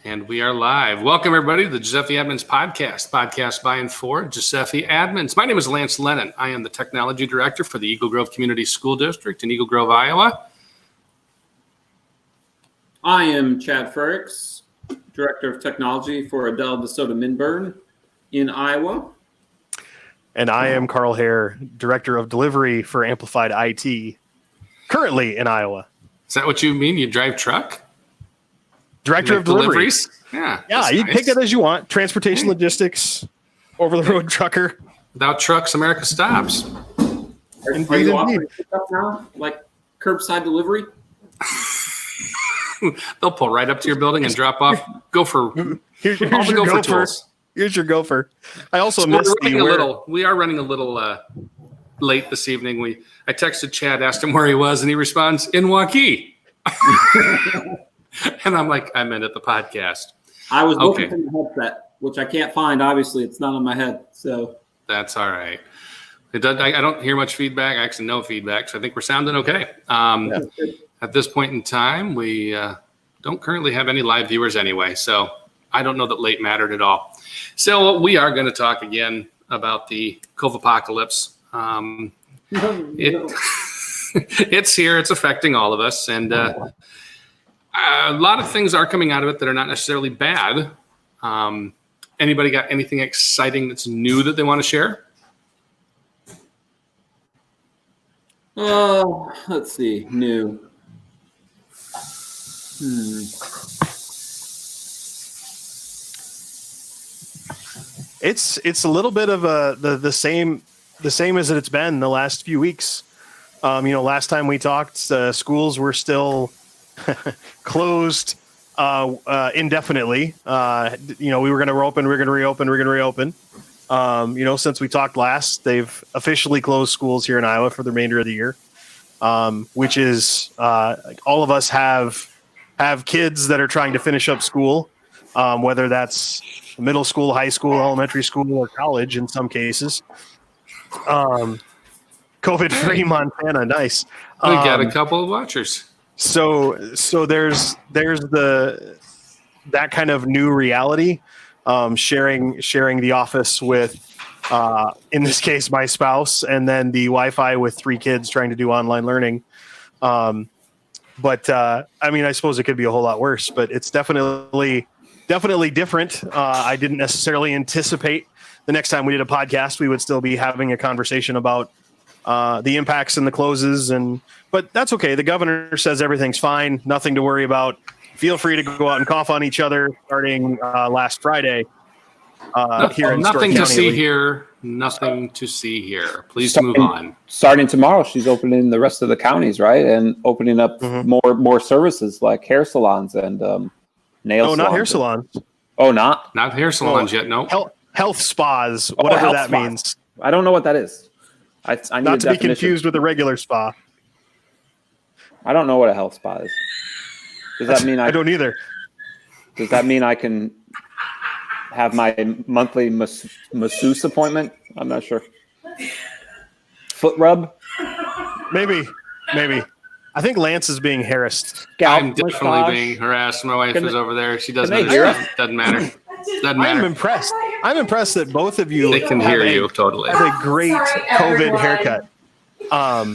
And we are live. Welcome, everybody, to the GSFE Admins podcast by and for GSFE Admins. My name is Lance Lennon. I am the Technology Director for the Eagle Grove Community School District in Eagle Grove, Iowa. I am Chad Frericks, Director of Technology for Adele DeSoto Minburn in Iowa. And I am Carl Hare, Director of Delivery for Amplified IT, currently in Iowa. Is that what you mean? You drive truck? Director of Deliveries. Yeah, you nice. pick it as you want. Transportation logistics, over-the-road trucker. Without trucks, America stops. Are you offering stuff now, like curbside delivery? They'll pull right up to your building and drop off. Here's your gopher. Tools. Here's your gopher. I also We are running a little late this evening. I texted Chad, asked him where he was, and he responds, in Waukee. And I'm like, I meant at the podcast. I was looking for the headset, which I can't find. Obviously, it's not on my head. So that's all right. I don't hear much feedback. Actually, no feedback. So I think we're sounding okay. At this point in time, we don't currently have any live viewers anyway. So I don't know that late mattered at all. So we are going to talk again about the COVID apocalypse. It's here. It's affecting all of us. And a lot of things are coming out of it that are not necessarily bad. Anybody got anything exciting that's new that they want to share? Let's see. New. It's a little bit of the same as it's been the last few weeks. Last time we talked, schools were still closed indefinitely. We were going to reopen. Since we talked last, they've officially closed schools here in Iowa for the remainder of the year, which is all of us have kids that are trying to finish up school, whether that's middle school, high school, elementary school, or college in some cases. COVID-free Montana, nice. We got a couple of watchers. So there's that kind of new reality, sharing the office with, in this case, my spouse, and then the Wi-Fi with 3 kids trying to do online learning. I suppose it could be a whole lot worse, but it's definitely different. I didn't necessarily anticipate the next time we did a podcast, we would still be having a conversation about the impacts and the closes, but that's okay. The governor says everything's fine, nothing to worry about. Feel free to go out and cough on each other starting last Friday. Here in nothing to see here. Nothing to see here. Please move on. Starting tomorrow, she's opening the rest of the counties, right, and opening up more services like hair salons and nail salons. Not hair salons. Oh, not hair salons yet. No. Health spas, whatever that means. I don't know what that is. I need not to be confused with a regular spa. I don't know what a health spa is. Does that mean I don't either? Does that mean I can have my monthly masseuse appointment? I'm not sure. Foot rub? Maybe. I think Lance is being harassed. I'm definitely being harassed. My wife is over there. She doesn't understand. Doesn't matter. I'm impressed. I'm impressed that both of you can hear you totally. Have a great COVID haircut.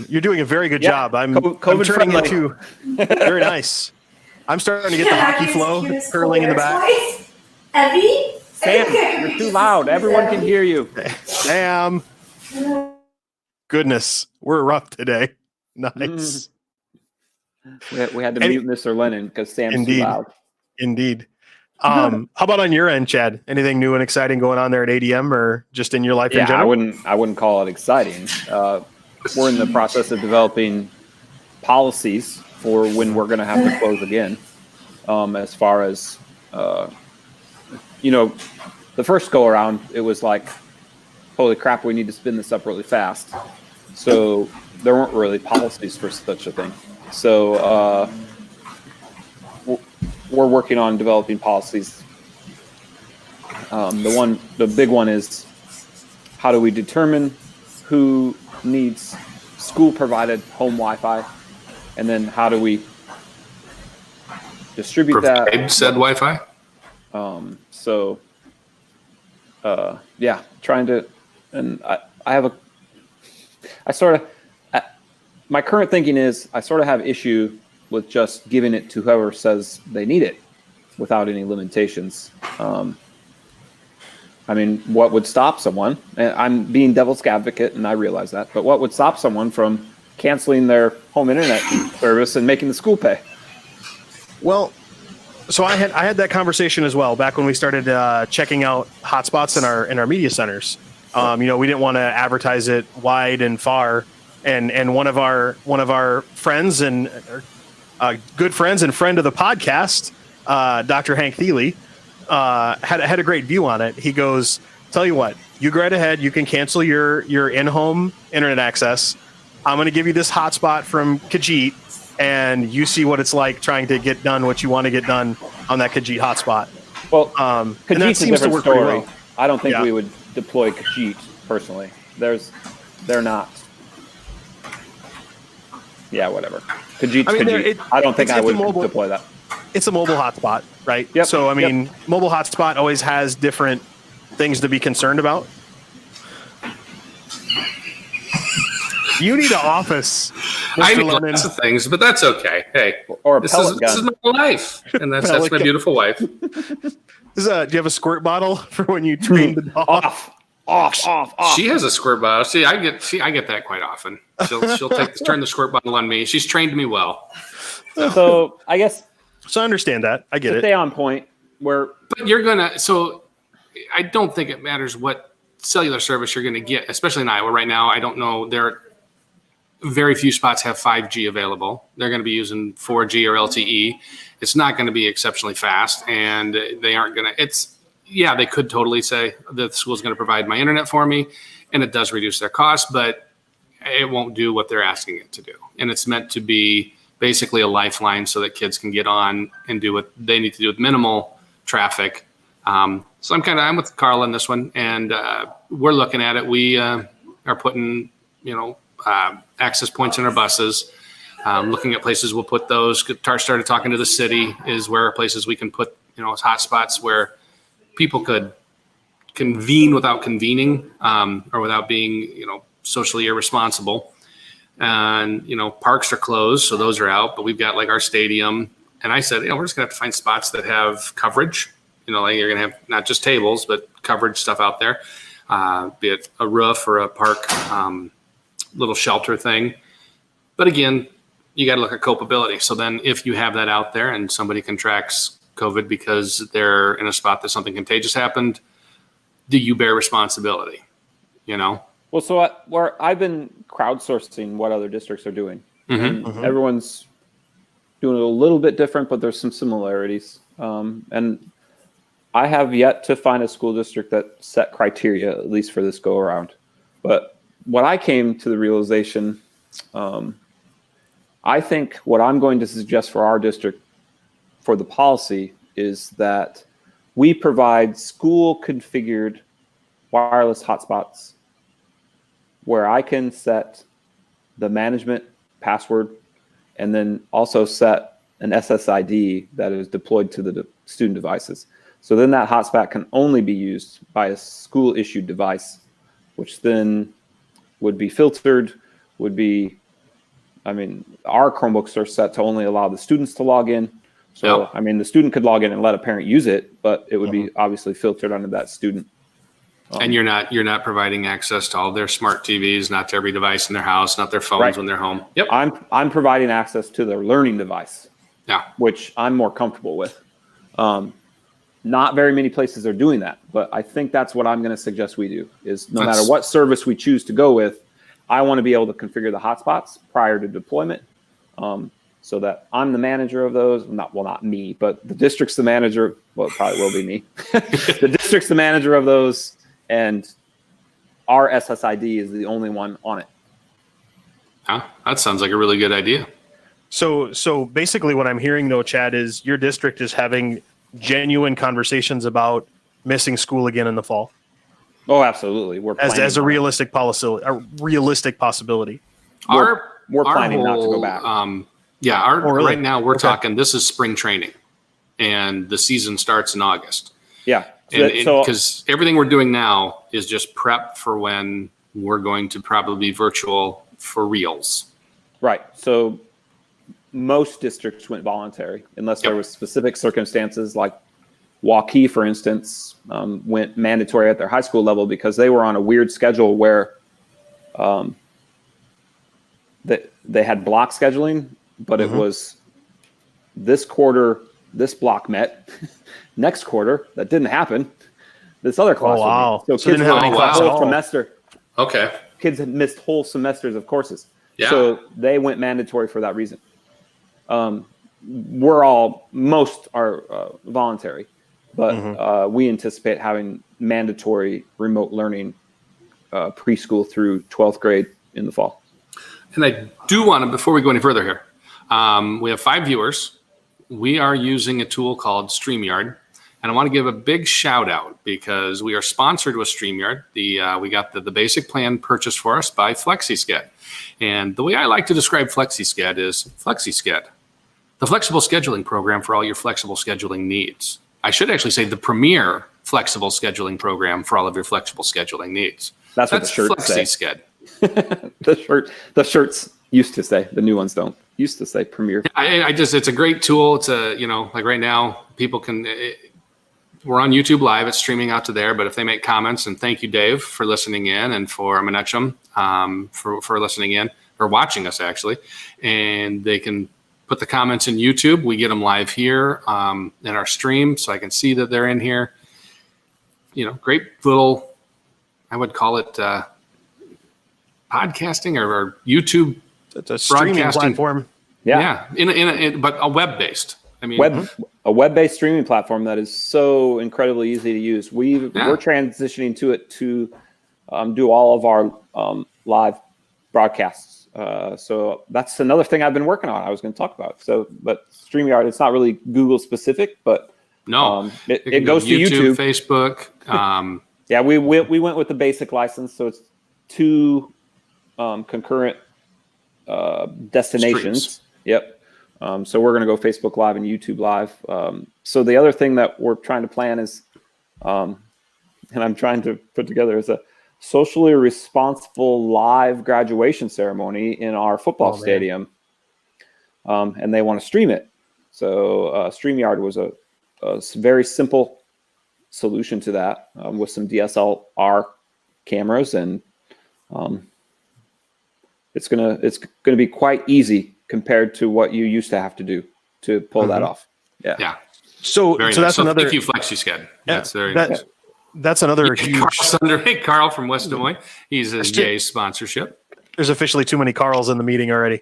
You're doing a very good job. I'm turning into very nice. I'm starting to get the hockey flow curling in the back. Sam, you're too loud. Everyone can hear you. Sam. Goodness, we're rough today. Nice. We had to mute Mr. Lennon because Sam's too loud. Indeed. How about on your end, Chad? Anything new and exciting going on there at ADM or just in your life in general? I wouldn't call it exciting. We're in the process of developing policies for when we're going to have to close again. As far as, the first go around, it was like, holy crap, we need to spin this up really fast. So there weren't really policies for such a thing. So we're working on developing policies. The big one is, how do we determine who needs school-provided home Wi-Fi, and then how do we distribute that? Said Wi-Fi? So, yeah, trying to, and my current thinking is I sort of have issue with just giving it to whoever says they need it without any limitations. I mean, what would stop someone, and I'm being devil's advocate and I realize that, but what would stop someone from canceling their home internet service and making the school pay? Well, so I had that conversation as well back when we started checking out hotspots in our media centers. We didn't want to advertise it wide and far, and one of our friends and good friends and friend of the podcast, Dr. Hank Thiele, had a great view on it. He goes, "Tell you what, you go right ahead. You can cancel your in-home internet access. I'm going to give you this hotspot from Khajiit, and you see what it's like trying to get done what you want to get done on that Khajiit hotspot." Well, and that Khajiit's a seems to different work pretty story. well. I don't think Yeah. we would deploy Khajiit personally. They're not. Yeah, whatever. Khajiit's Khajiit. I don't think I would deploy that. It's a mobile hotspot, right? Yep. So, I mean, mobile hotspot always has different things to be concerned about. You need an office, Mr. I need Lennon. lots of things, but that's okay. Hey, Or a this pellet is gun. my life, and that's Pellet my gun. beautiful wife. Do you have a squirt bottle for when you train the dog? Off. She has a squirt bottle. I get that quite often. She'll turn the squirt bottle on me. She's trained me well. So I guess So I understand that. I get to it. stay on point, where But you're gonna. So I don't think it matters what cellular service you're gonna get, especially in Iowa right now. I don't know. Very few spots have 5G available. They're going to be using 4G or LTE. It's not going to be exceptionally fast, and they aren't going to. They could totally say that the school's going to provide my internet for me, and it does reduce their cost, but it won't do what they're asking it to do. And it's meant to be basically a lifeline so that kids can get on and do what they need to do with minimal traffic. So I'm with Carl on this one, and we're looking at it. We are putting, access points in our buses, looking at places we'll put those. Tar started talking to the city is where places we can put, hot spots where people could convene without convening, or without being, socially irresponsible. And, parks are closed, so those are out, but we've got like our stadium. And I said, we're just gonna have to find spots that have coverage, like you're gonna have not just tables, but coverage stuff out there, be it a roof or a park, little shelter thing. But again, you got to look at culpability. So then if you have that out there and somebody contracts COVID because they're in a spot that something contagious happened, do you bear responsibility? Well, so where I've been crowdsourcing what other districts are doing. Mm-hmm. And everyone's doing it a little bit different, but there's some similarities. And I have yet to find a school district that set criteria, at least for this go around. But what I came to the realization, I think what I'm going to suggest for our district for the policy is that we provide school configured wireless hotspots where I can set the management password and then also set an SSID that is deployed to the student devices. So then that hotspot can only be used by a school issued device, which then would be filtered, our Chromebooks are set to only allow the students to log in. So, the student could log in and let a parent use it, but it would be obviously filtered under that student. And you're not providing access to all their smart TVs, not to every device in their house, not their phones when they're home. Yep. I'm providing access to their learning device, which I'm more comfortable with. Not very many places are doing that, but I think that's what I'm going to suggest we do is no matter what service we choose to go with, I want to be able to configure the hotspots prior to deployment, so that I'm the manager of those. Not me, but the district's the manager. Well, it probably will be me. The district's the manager of those, and our SSID is the only one on it. That sounds like a really good idea. So basically what I'm hearing though, Chad, is your district is having genuine conversations about missing school again in the fall. Oh, absolutely. We're as a realistic possibility. We're planning not to go back. Right now we're talking. This is spring training. and the season starts in August. Yeah. Because everything we're doing now is just prep for when we're going to probably be virtual for reals. Right. So most districts went voluntary unless there was specific circumstances, like Waukee, for instance, went mandatory at their high school level because they were on a weird schedule where they had block scheduling, but it was this quarter, this block met. Next quarter, that didn't happen. This other class. Oh, wow. So So kids didn't have any class at whole all. semester. Okay. Kids had missed whole semesters of courses. Yeah. So they went mandatory for that reason. Most are voluntary, but we anticipate having mandatory remote learning preschool through 12th grade in the fall. And I do want to, before we go any further here, we have 5 viewers. We are using a tool called StreamYard. And I want to give a big shout out because we are sponsored with StreamYard. We got the basic plan purchased for us by FlexiSched. And the way I like to describe FlexiSched is FlexiSched, the flexible scheduling program for all your flexible scheduling needs. I should actually say the premier flexible scheduling program for all of your flexible scheduling needs. That's what the shirts say. FlexiSched. The shirts used to say, the new ones don't. Used to say premier. It's a great tool. It's like right now, people can. We're on YouTube Live. It's streaming out to there. But if they make comments, and thank you, Dave, for listening in, and for Menachem for listening in or watching us actually, and they can put the comments in YouTube. We get them live here in our stream, so I can see that they're in here. Great little, I would call it podcasting or YouTube. It's a streaming platform. Yeah. But a web-based. I mean, a web-based streaming platform that is so incredibly easy to use. We're transitioning to it to do all of our live broadcasts. So that's another thing I've been working on. I was going to talk about. But StreamYard, it's not really Google specific, but no, it goes to YouTube, Facebook. Yeah, we went with the basic license, so it's 2 concurrent destinations. Streams. Yep. So we're going to go Facebook Live and YouTube Live. So the other thing that we're trying to plan is, and I'm trying to put together, is a socially responsible live graduation ceremony in our football stadium. And they want to stream it. So StreamYard was a very simple solution to that with some DSLR cameras, and it's gonna be quite easy compared to what you used to have to do to pull that off. Yeah. So that's another. Thank you, FlexiSched. That's very nice. That's another huge. Carl from West Des Moines. He's a Jay sponsorship. There's officially too many Carls in the meeting already.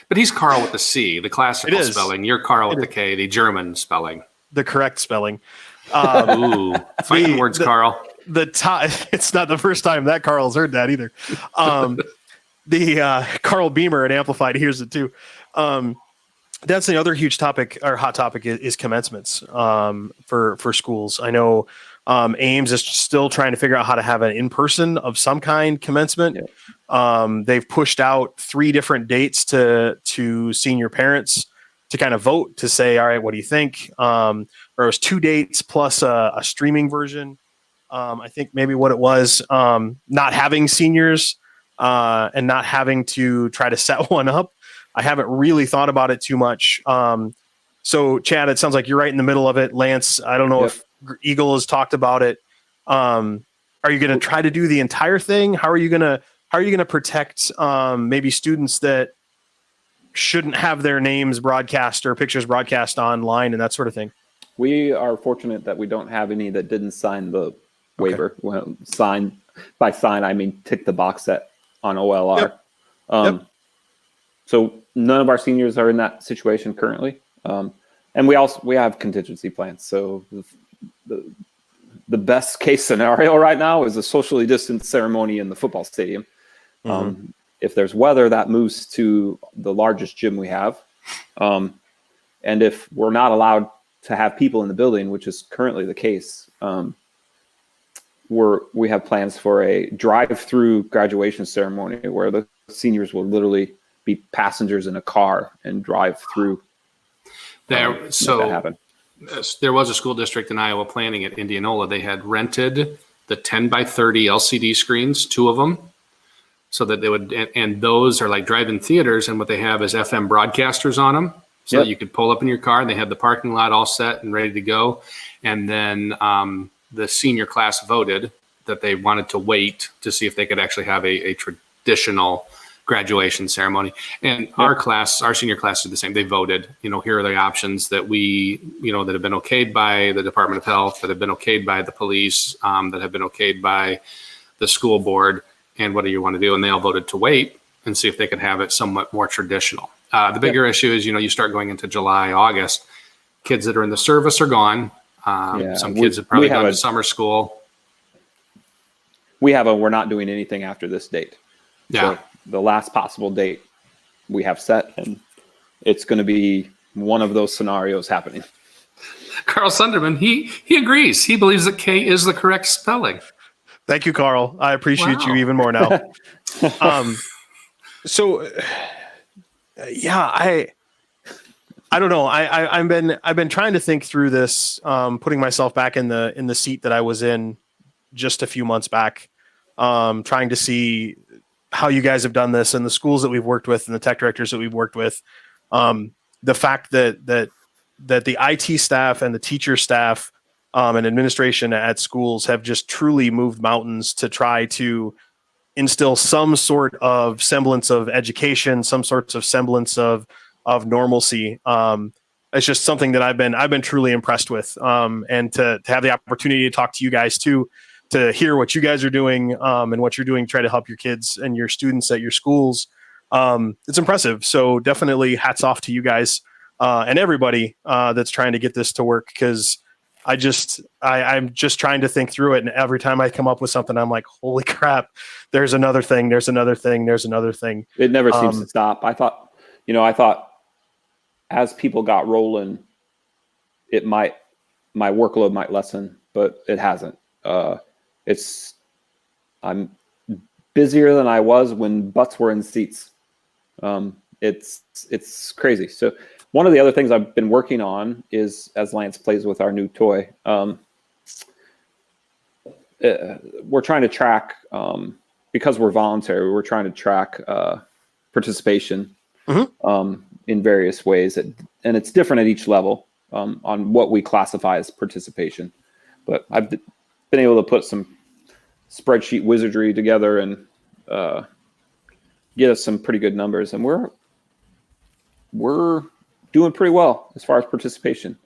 But he's Carl with the C, the classical spelling. You're Carl with the K, the German spelling. The correct spelling. Ooh, fighting words, Carl. It's not the first time that Carl's heard that either. The Carl Beamer at Amplified hears it too. That's the other huge topic or hot topic is commencements for schools. I know Ames is still trying to figure out how to have an in-person of some kind commencement. Yeah. They've pushed out 3 different dates to senior parents to kind of vote to say, all right, what do you think? Or it was 2 dates plus a streaming version. I think maybe what it was, not having seniors and not having to try to set one up. I haven't really thought about it too much. So Chad, it sounds like you're right in the middle of it. Lance, I don't know if Eagle has talked about it. Are you going to try to do the entire thing? How are you going to protect maybe students that shouldn't have their names broadcast or pictures broadcast online and that sort of thing? We are fortunate that we don't have any that didn't sign the waiver. Well, by sign, I mean tick the box set on OLR. So none of our seniors are in that situation currently. And we have contingency plans. So the best case scenario right now is a socially distanced ceremony in the football stadium. If there's weather, that moves to the largest gym we have. And if we're not allowed to have people in the building, which is currently the case, we have plans for a drive-through graduation ceremony where the seniors will literally be passengers in a car and drive through There, so that happened. There was a school district in Iowa planning at Indianola. They had rented the 10 by 30 LCD screens, 2 of them, so that they would, and those are like drive-in theaters, and what they have is FM broadcasters on them, so that you could pull up in your car, and they had the parking lot all set and ready to go. And then the senior class voted that they wanted to wait to see if they could actually have a traditional graduation ceremony. And our senior class did the same. They voted, here are the options that we, that have been okayed by the Department of Health, that have been okayed by the police, that have been okayed by the school board, and what do you want to do? And they all voted to wait and see if they could have it somewhat more traditional. The bigger issue is, you start going into July, August, kids that are in the service are gone. Some kids have probably gone to summer school. We're not doing anything after this date. Yeah. So the last possible date we have set, and it's going to be one of those scenarios happening. Carl Sunderman, he agrees. He believes that K is the correct spelling. Thank you, Carl. I appreciate you even more now. I don't know. I've been trying to think through this, putting myself back in the seat that I was in just a few months back, trying to see how you guys have done this and the schools that we've worked with and the tech directors that we've worked with. The fact that the IT staff and the teacher staff and administration at schools have just truly moved mountains to try to instill some sort of semblance of education, some sorts of semblance of normalcy. It's just something that I've been truly impressed with. And to have the opportunity to talk to you guys too, to hear what you guys are doing and what you're doing, try to help your kids and your students at your schools. It's impressive. So definitely hats off to you guys and everybody that's trying to get this to work, because I'm just trying to think through it. And every time I come up with something, I'm like, holy crap, there's another thing. There's another thing. There's another thing. It never seems to stop. I thought as people got rolling, my workload might lessen, but it hasn't. I'm busier than I was when butts were in seats. It's crazy. So one of the other things I've been working on is, as Lance plays with our new toy, we're trying to track, because we're voluntary, we're trying to track participation in various ways. And it's different at each level on what we classify as participation. But I've been able to put some spreadsheet wizardry together and get us some pretty good numbers. And we're doing pretty well as far as participation.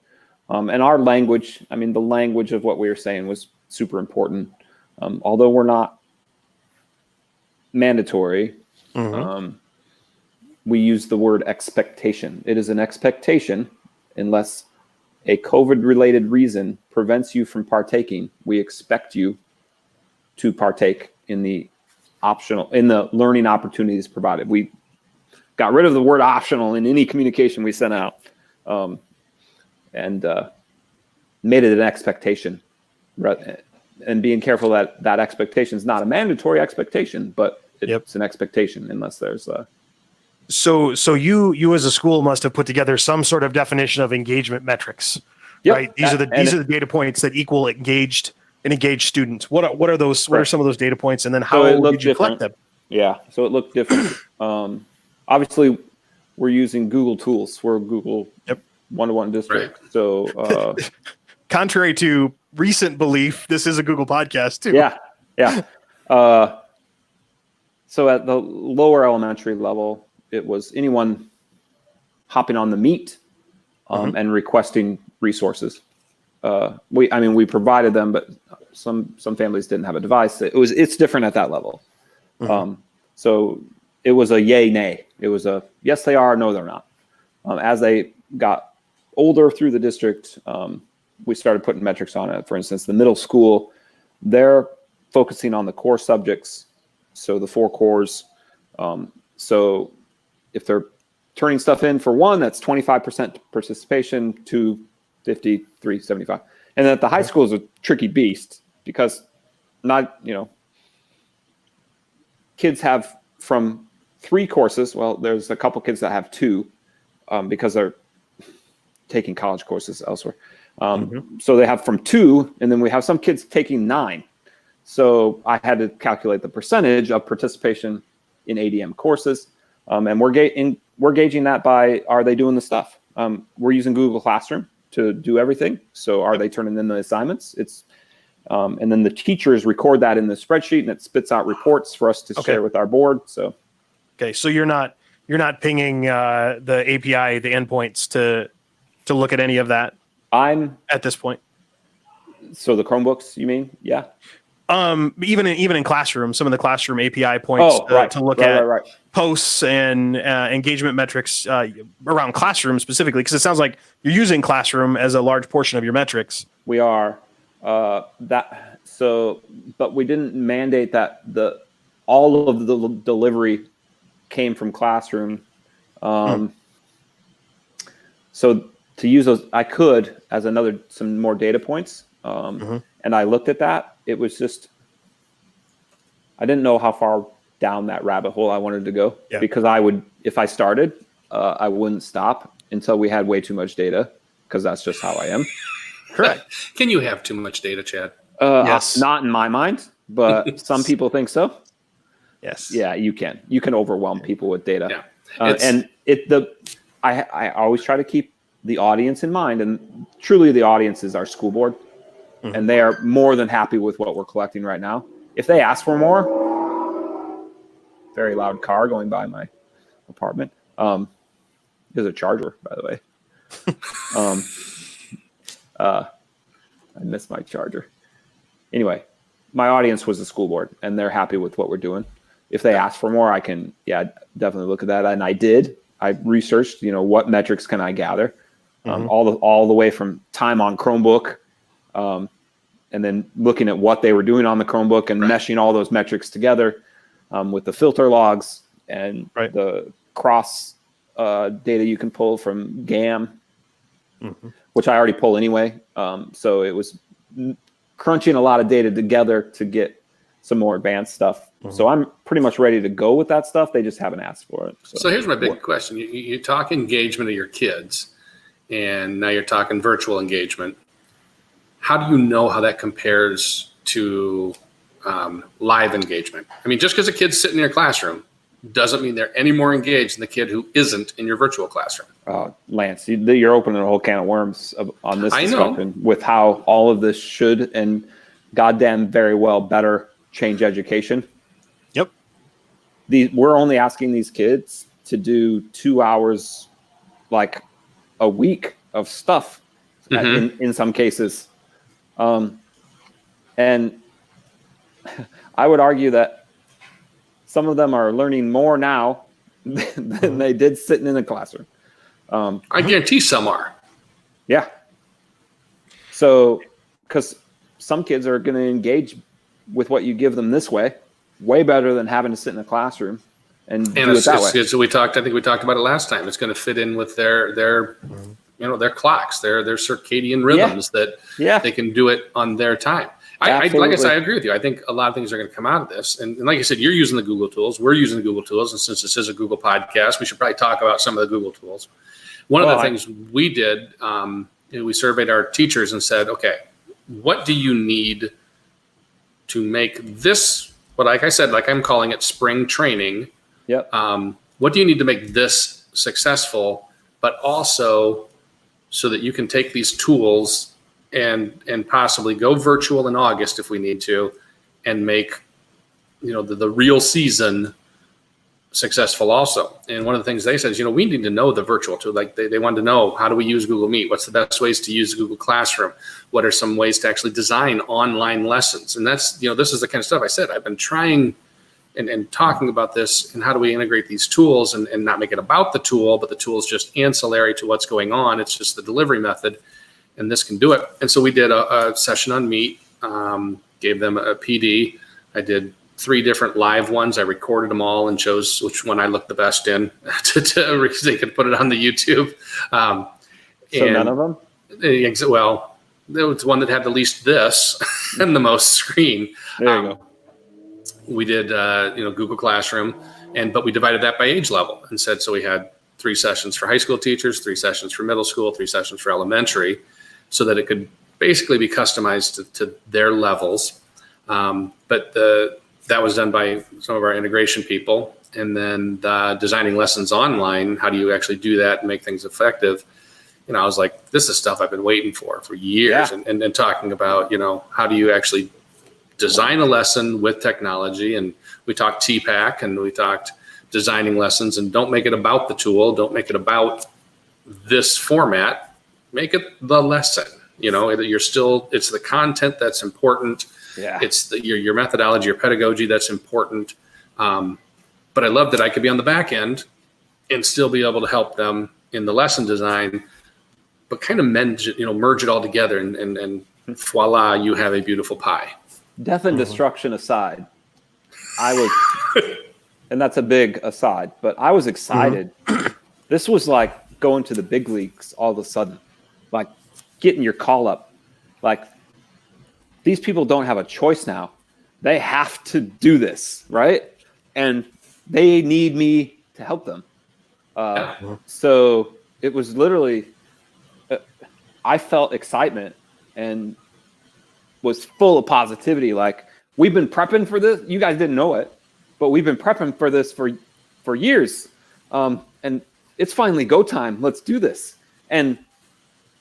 And our language, the language of what we were saying was super important. Although we're not mandatory, we use the word expectation. It is an expectation unless a COVID-related reason prevents you from partaking. We expect you to partake in the learning opportunities provided. We got rid of the word optional in any communication we sent out, and made it an expectation. And being careful that expectation is not a mandatory expectation, but it's an expectation unless there's a. So you as a school must have put together some sort of definition of engagement metrics, right? These are the data points that equal engaged students. What are those? What are some of those data points? And then how did you collect them? Yeah, so it looked different. Obviously, we're using Google tools. We're a Google one-to-one district. Right. So, contrary to recent belief, this is a Google podcast too. Yeah. So at the lower elementary level, it was anyone hopping on the Meet and requesting resources. We provided them, but some families didn't have a device. It's different at that level. So it was a yay, nay. It was a yes, they are, no, they're not. As they got older through the district, we started putting metrics on it. For instance, the middle school, they're focusing on the core subjects. So the 4 cores. So if they're turning stuff in for 1, that's 25% participation, 2, 50, 3, 75. And then at the high school is a tricky beast because kids have from 3 courses. Well, there's a couple kids that have 2 because they're taking college courses elsewhere. So they have from 2, and then we have some kids taking 9. So I had to calculate the percentage of participation in ADM courses, and we're gauging that by, are they doing the stuff? We're using Google Classroom to do everything. So are they turning in the assignments? And then the teachers record that in the spreadsheet, and it spits out reports for us to share with our board. So, okay, so you're not pinging the API, the endpoints to look at any of that. I'm at this point. So the Chromebooks, you mean? Yeah. Even in Classroom, some of the Classroom API points to look at posts and engagement metrics around Classroom specifically, because it sounds like you're using Classroom as a large portion of your metrics. We are but we didn't mandate that all of the delivery came from Classroom. So to use those, I could as some more data points. And I looked at that. It was just, I didn't know how far down that rabbit hole I wanted to go, because if I started, I wouldn't stop until we had way too much data, because that's just how I am. Correct. Can you have too much data, Chad? Yes. Not in my mind, but some people think so. Yes. Yeah, you can. You can overwhelm people with data. Yeah. I always try to keep the audience in mind, and truly the audience is our school board, and they are more than happy with what we're collecting right now. If they ask for more, very loud car going by my apartment. There's a charger, by the way. I missed my charger. Anyway, my audience was the school board, and they're happy with what we're doing. If they ask for more, I can, definitely look at that. And I did. I researched, what metrics can I gather, all the way from time on Chromebook, and then looking at what they were doing on the Chromebook and meshing all those metrics together with the filter logs and the cross data you can pull from GAM, which I already pull anyway. So it was crunching a lot of data together to get some more advanced stuff. So I'm pretty much ready to go with that stuff. They just haven't asked for it. So here's my big question. You talk engagement of your kids, and now you're talking virtual engagement. How do you know how that compares to live engagement? I mean, just because a kid's sitting in your classroom doesn't mean they're any more engaged than the kid who isn't in your virtual classroom. Lance, you're opening a whole can of worms on this discussion with how all of this should and goddamn very well better change education. Yep. We're only asking these kids to do 2 hours, like a week of stuff in some cases. And I would argue that some of them are learning more now than they did sitting in a classroom. I guarantee some are. Yeah. So, because some kids are going to engage with what you give them this way better than having to sit in a classroom and do it that way. So I think we talked about it last time. It's going to fit in with their clocks, their circadian rhythms that they can do it on their time. Like I said, I agree with you. I think a lot of things are going to come out of this. And like I said, you're using the Google tools. We're using the Google tools. And since this is a Google podcast, we should probably talk about some of the Google tools. One of the things we did, we surveyed our teachers and said, okay, what do you need to make this, like I said, like I'm calling it spring training. Yep. What do you need to make this successful, but also so that you can take these tools and possibly go virtual in August if we need to, and make the real season successful also. And one of the things they said is, we need to know the virtual tool. Like they wanted to know, how do we use Google Meet? What's the best ways to use Google Classroom? What are some ways to actually design online lessons? And that's, this is the kind of stuff I said, I've been trying and talking about this, and how do we integrate these tools and not make it about the tool, but the tool is just ancillary to what's going on. It's just the delivery method, and this can do it. And so we did a session on Meet, gave them a PD. I did 3 different live ones. I recorded them all and chose which one I looked the best in because they could put it on the YouTube. So none of them? Well, there was one that had the least this and the most screen. There you go. We did, Google Classroom, but we divided that by age level and said, so we had 3 sessions for high school teachers, 3 sessions for middle school, 3 sessions for elementary, so that it could basically be customized to their levels. But that was done by some of our integration people. And then designing lessons online, how do you actually do that and make things effective? I was like, this is stuff I've been waiting for years. Yeah. And talking about, how do you actually design a lesson with technology? And we talked TPAC and we talked designing lessons, and don't make it about the tool. Don't make it about this format. Make it the lesson. It's the content that's important. Yeah. It's your methodology, your pedagogy that's important. But I love that I could be on the back end and still be able to help them in the lesson design, but kind of merge it all together and voila, you have a beautiful pie. Death and destruction aside, and that's a big aside, but I was excited. This was like going to the big leagues all of a sudden, like getting your call up. Like, these people don't have a choice now. They have to do this, right? And they need me to help them. So it was literally, I felt excitement and was full of positivity. Like, we've been prepping for this. You guys didn't know it, but we've been prepping for this for years. And it's finally go time. Let's do this. And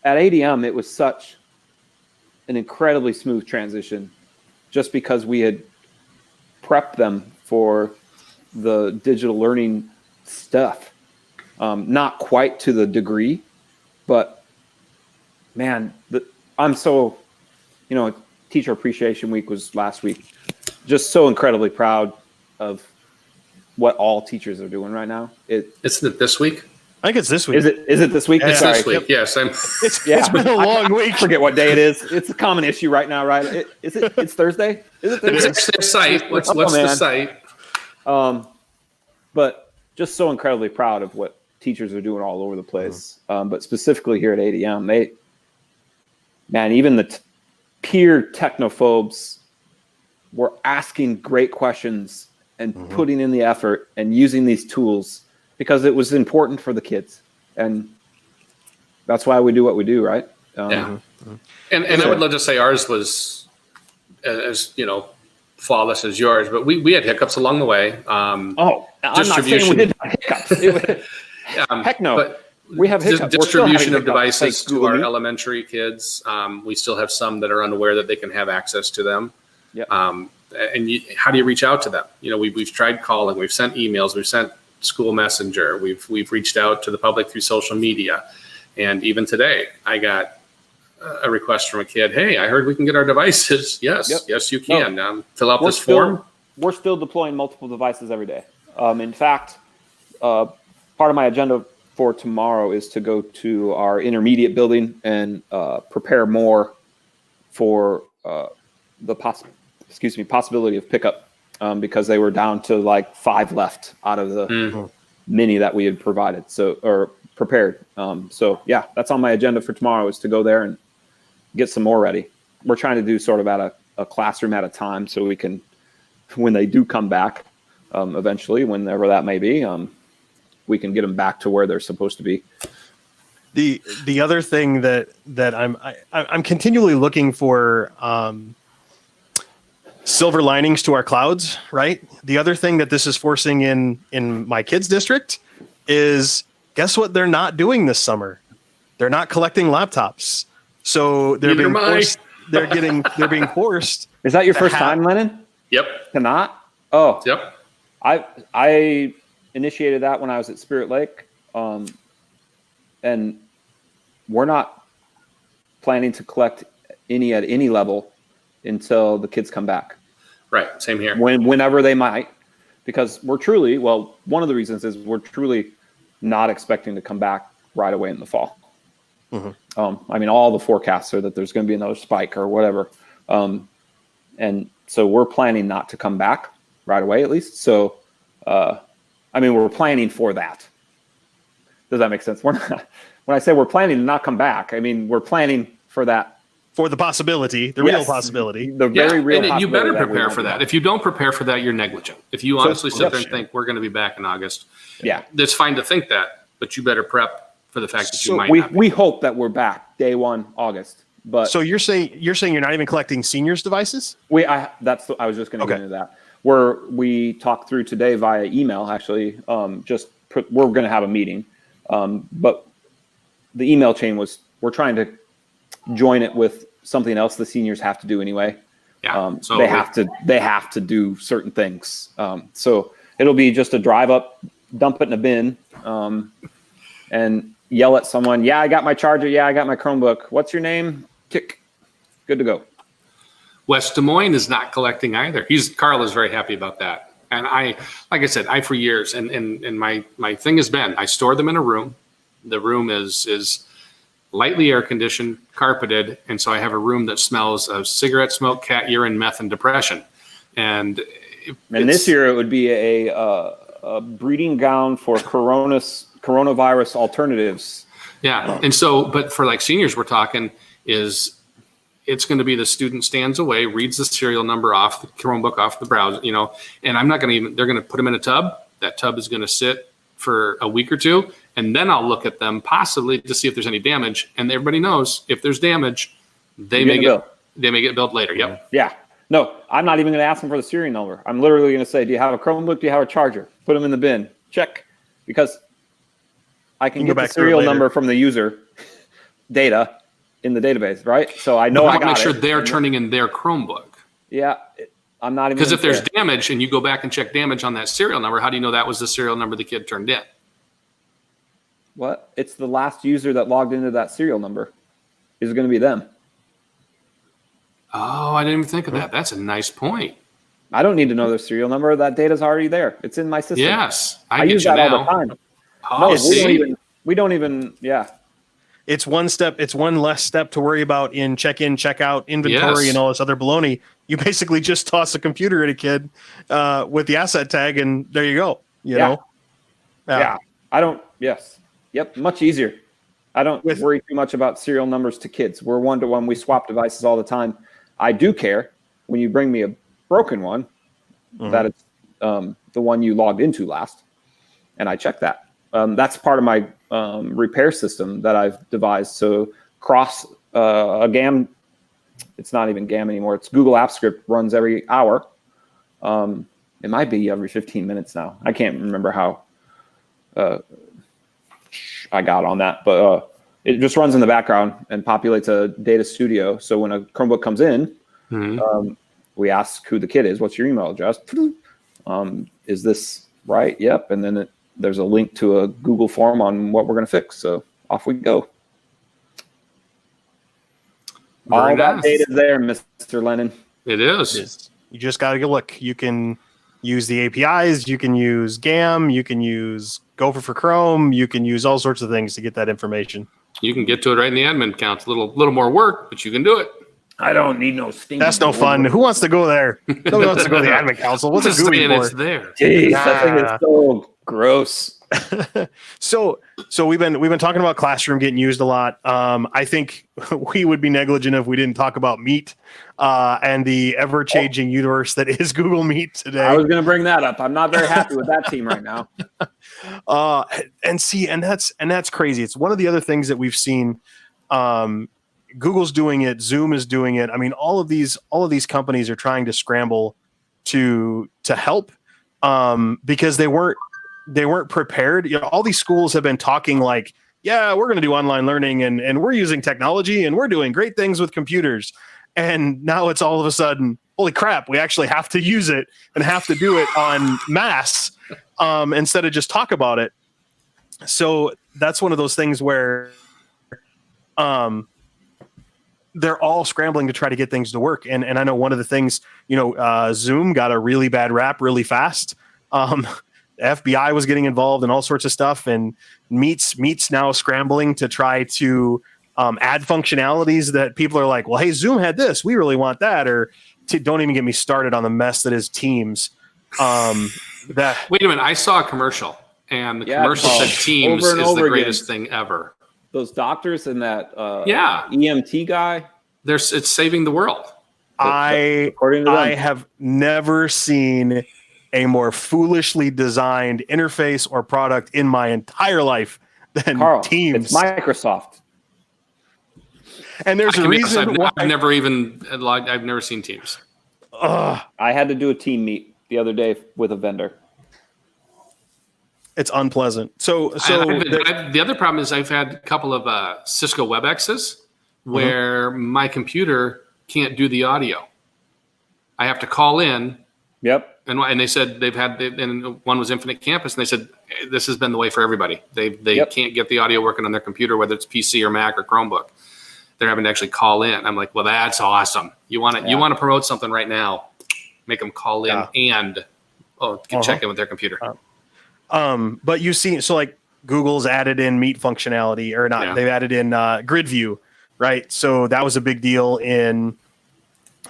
at ADM, it was such an incredibly smooth transition, just because we had prepped them for the digital learning stuff. Not quite to the degree, but man, I'm so, Teacher Appreciation Week was last week. Just so incredibly proud of what all teachers are doing right now. Isn't it this week? I think it's this week. Is it this week? It's Sorry. this week. Yes, It's been a long week. I forget what day it is. It's a common issue right now, right? It's Thursday? Is it Thursday? It's the site. What's the site? But just so incredibly proud of what teachers are doing all over the place. But specifically here at ADM, even the peer technophobes were asking great questions and putting in the effort and using these tools because it was important for the kids. And that's why we do what we do, right? And I would love to say ours was as flawless as yours, but we had hiccups along the way. I'm not saying we didn't have hiccups. Heck no. But we have hiccups. Distribution of devices to our elementary kids. We still have some that are unaware that they can have access to them. Yep. How do you reach out to them? We've tried calling, we've sent emails, we've sent school messenger, we've reached out to the public through social media. And even today, I got a request from a kid. Hey, I heard we can get our devices. Yes, Yep. Yes, you can. Fill out this form. We're still deploying multiple devices every day. In fact, part of my agenda for tomorrow is to go to our intermediate building and prepare more for the possibility of pickup, because they were down to like 5 left out of the many that we had provided or prepared. So yeah, that's on my agenda for tomorrow, is to go there and get some more ready. We're trying to do sort of at a classroom at a time, so we can, when they do come back, eventually, whenever that may be, we can get them back to where they're supposed to be. The other thing that I'm continually looking for silver linings to our clouds, right? The other thing that this is forcing in my kids' district is, guess what they're not doing this summer? They're not collecting laptops. So they're being forced. They're being forced. Is that your first time, Lennon? Yep. To not? Oh. Yep. I initiated that when I was at Spirit Lake. And we're not planning to collect any at any level until the kids come back. Right. Same here. Whenever they might, because one of the reasons is we're truly not expecting to come back right away in the fall. All the forecasts are that there's going to be another spike or whatever. And so we're planning not to come back right away, at least. So, we're planning for that. Does that make sense? We're not, when I say we're planning to not come back, we're planning for that. For the possibility, real possibility. The very real possibility. You better prepare for that. If you don't prepare for that, you're negligent. If you honestly sit there and think we're going to be back in August, it's fine to think that. but you better prep for the fact that So you might We not be. we hope that we're back day 1 August, but So you're saying you're not even collecting seniors' devices? I was just going to get into that. We talked through today via email. Actually, we're going to have a meeting, but the email chain was we're trying to join it with something else the seniors have to do anyway. Yeah. So they have to do certain things. So it'll be just a drive up, dump it in a bin, and yell at someone. Yeah, I got my charger. Yeah, I got my Chromebook. What's your name? Tick. Good to go. West Des Moines is not collecting either. Carl is very happy about that. And like I said, for years, and my thing has been, I store them in a room. The room is lightly air conditioned, carpeted, and so I have a room that smells of cigarette smoke, cat urine, meth, and depression. And this year it would be a breeding ground for coronavirus alternatives. Yeah, and so, but for like seniors, we're talking it's going to be the student stands away, reads the serial number off the Chromebook, off the browser, and I'm not going to they're going to put them in a tub. That tub is going to sit for a week or two, and then I'll look at them possibly to see if there's any damage. And everybody knows if there's damage, they may get billed later. Yep. Yeah. No, I'm not even going to ask them for the serial number. I'm literally going to say, do you have a Chromebook? Do you have a charger? Put them in the bin. Check. Because I can get the serial number from the user data in the database, right? So I know I got make sure they're turning in their Chromebook. Yeah. I'm not even because if there's damage and you go back and check damage on that serial number, how do you know that was the serial number the kid turned in? What? It's the last user that logged into that serial number is going to be them. Oh, I didn't even think of that. That's a nice point. I don't need to know their serial number. That data's already there. It's in my system. Yes, I use that all the time. Oh, we don't even. Yeah. It's one step. It's one less step to worry about in check-in, check-out, inventory, and all this other baloney. You basically just toss a computer at a kid with the asset tag, and there you go. You know. Yeah. I don't. Yes. Yep. Much easier. I don't worry too much about serial numbers to kids. We're one-to-one. We swap devices all the time. I do care when you bring me a broken one that it's the one you logged into last, and I check that. That's part of my repair system that I've devised. So cross a GAM, it's not even GAM anymore. It's Google Apps Script, runs every hour. It might be every 15 minutes now. I can't remember how I got on that, but it just runs in the background and populates a data studio. So when a Chromebook comes in, we ask who the kid is. What's your email address? Is this right? Yep. And then there's a link to a Google form on what we're going to fix. So off we go. All that data is there, Mr. Lennon. It is. You just got to go look. You can use the APIs. You can use GAM. You can use Gopher for Chrome. You can use all sorts of things to get that information. You can get to it right in the admin account. It's a little more work, but you can do it. I don't need no stinking. That's no fun. Who wants to go there? Nobody wants to go to the admin council. What's a GUI for? It's there. Jeez, that thing is so gross. So we've been talking about Classroom getting used a lot. I think we would be negligent if we didn't talk about Meet and the ever-changing universe that is Google Meet today. I was going to bring that up. I'm not very happy with that team right now. And that's crazy. It's one of the other things that we've seen. Google's doing it. Zoom is doing it. I mean, all of these companies are trying to scramble to help because they weren't prepared. You know, all these schools have been talking like, yeah, we're going to do online learning and we're using technology and we're doing great things with computers. And now it's all of a sudden, holy crap, we actually have to use it and have to do it en masse instead of just talk about it. So that's one of those things where they're all scrambling to try to get things to work. And I know one of the things, Zoom got a really bad rap really fast. FBI was getting involved in all sorts of stuff, and Meet's now scrambling to try to add functionalities that people are like, well, hey, Zoom had this, we really want that. Or don't even get me started on the mess that is Teams. Wait a minute, I saw a commercial, and the commercial said Teams is the greatest thing ever. Those doctors and that EMT guy, it's saving the world. I have never seen a more foolishly designed interface or product in my entire life than Carl, Teams. it's Microsoft. And there's a reason why. I've never seen Teams. I had to do a team meet the other day with a vendor. It's unpleasant. So the other problem is I've had a couple of Cisco WebExes where my computer can't do the audio. I have to call in. Yep. And they said and one was Infinite Campus, and they said this has been the way for everybody. They can't get the audio working on their computer, whether it's PC or Mac or Chromebook. They're having to actually call in. I'm like, well, that's awesome. You want to promote something right now? Make them call in and check in with their computer. But you see, so like Google's added in Meet functionality, or not? Yeah. They've added in Grid View, right? So that was a big deal. In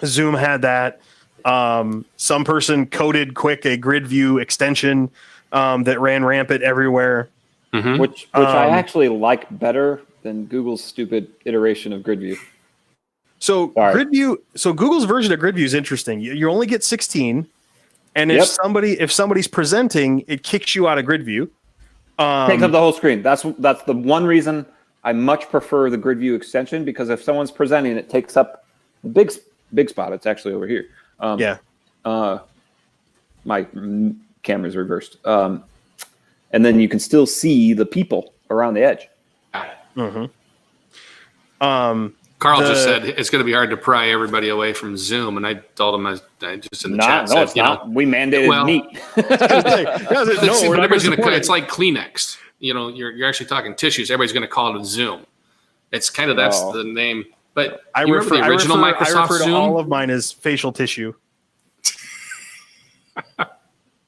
Zoom had that. Some person coded quick a Grid View extension that ran rampant everywhere, which I actually like better than Google's stupid iteration of Grid View. So Grid View, so Google's version of Grid View is interesting. You only get 16. And if somebody's presenting, it kicks you out of Grid View. Takes up the whole screen. That's the one reason I much prefer the Grid View extension, because if someone's presenting, it takes up the big spot. It's actually over here. My camera's reversed. And then you can still see the people around the edge. Carl just said it's going to be hard to pry everybody away from Zoom, and I told him I just in the chat said, it's not. We mandated Meet. Everybody's going to. It's like Kleenex. You're actually talking tissues. Everybody's going to call it a Zoom. It's kind of that's the name. But I refer to Zoom? All of mine as facial tissue.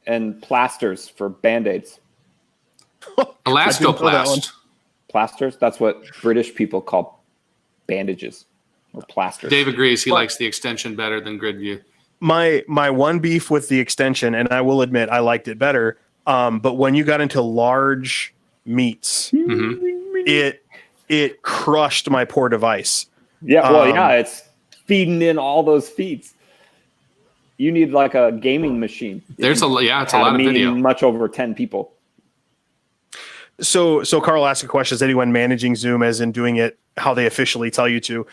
And plasters for Band-Aids. Elastoplast. Plasters. That's what British people call bandages or plasters. Dave agrees. He likes the extension better than Grid View. My one beef with the extension, and I will admit I liked it better, but when you got into large meets, it crushed my poor device. It's feeding in all those feeds. You need like a gaming machine. It's a lot of video. Much over 10 people. So Carl asked a question: is anyone managing Zoom, as in doing it how they officially tell you to?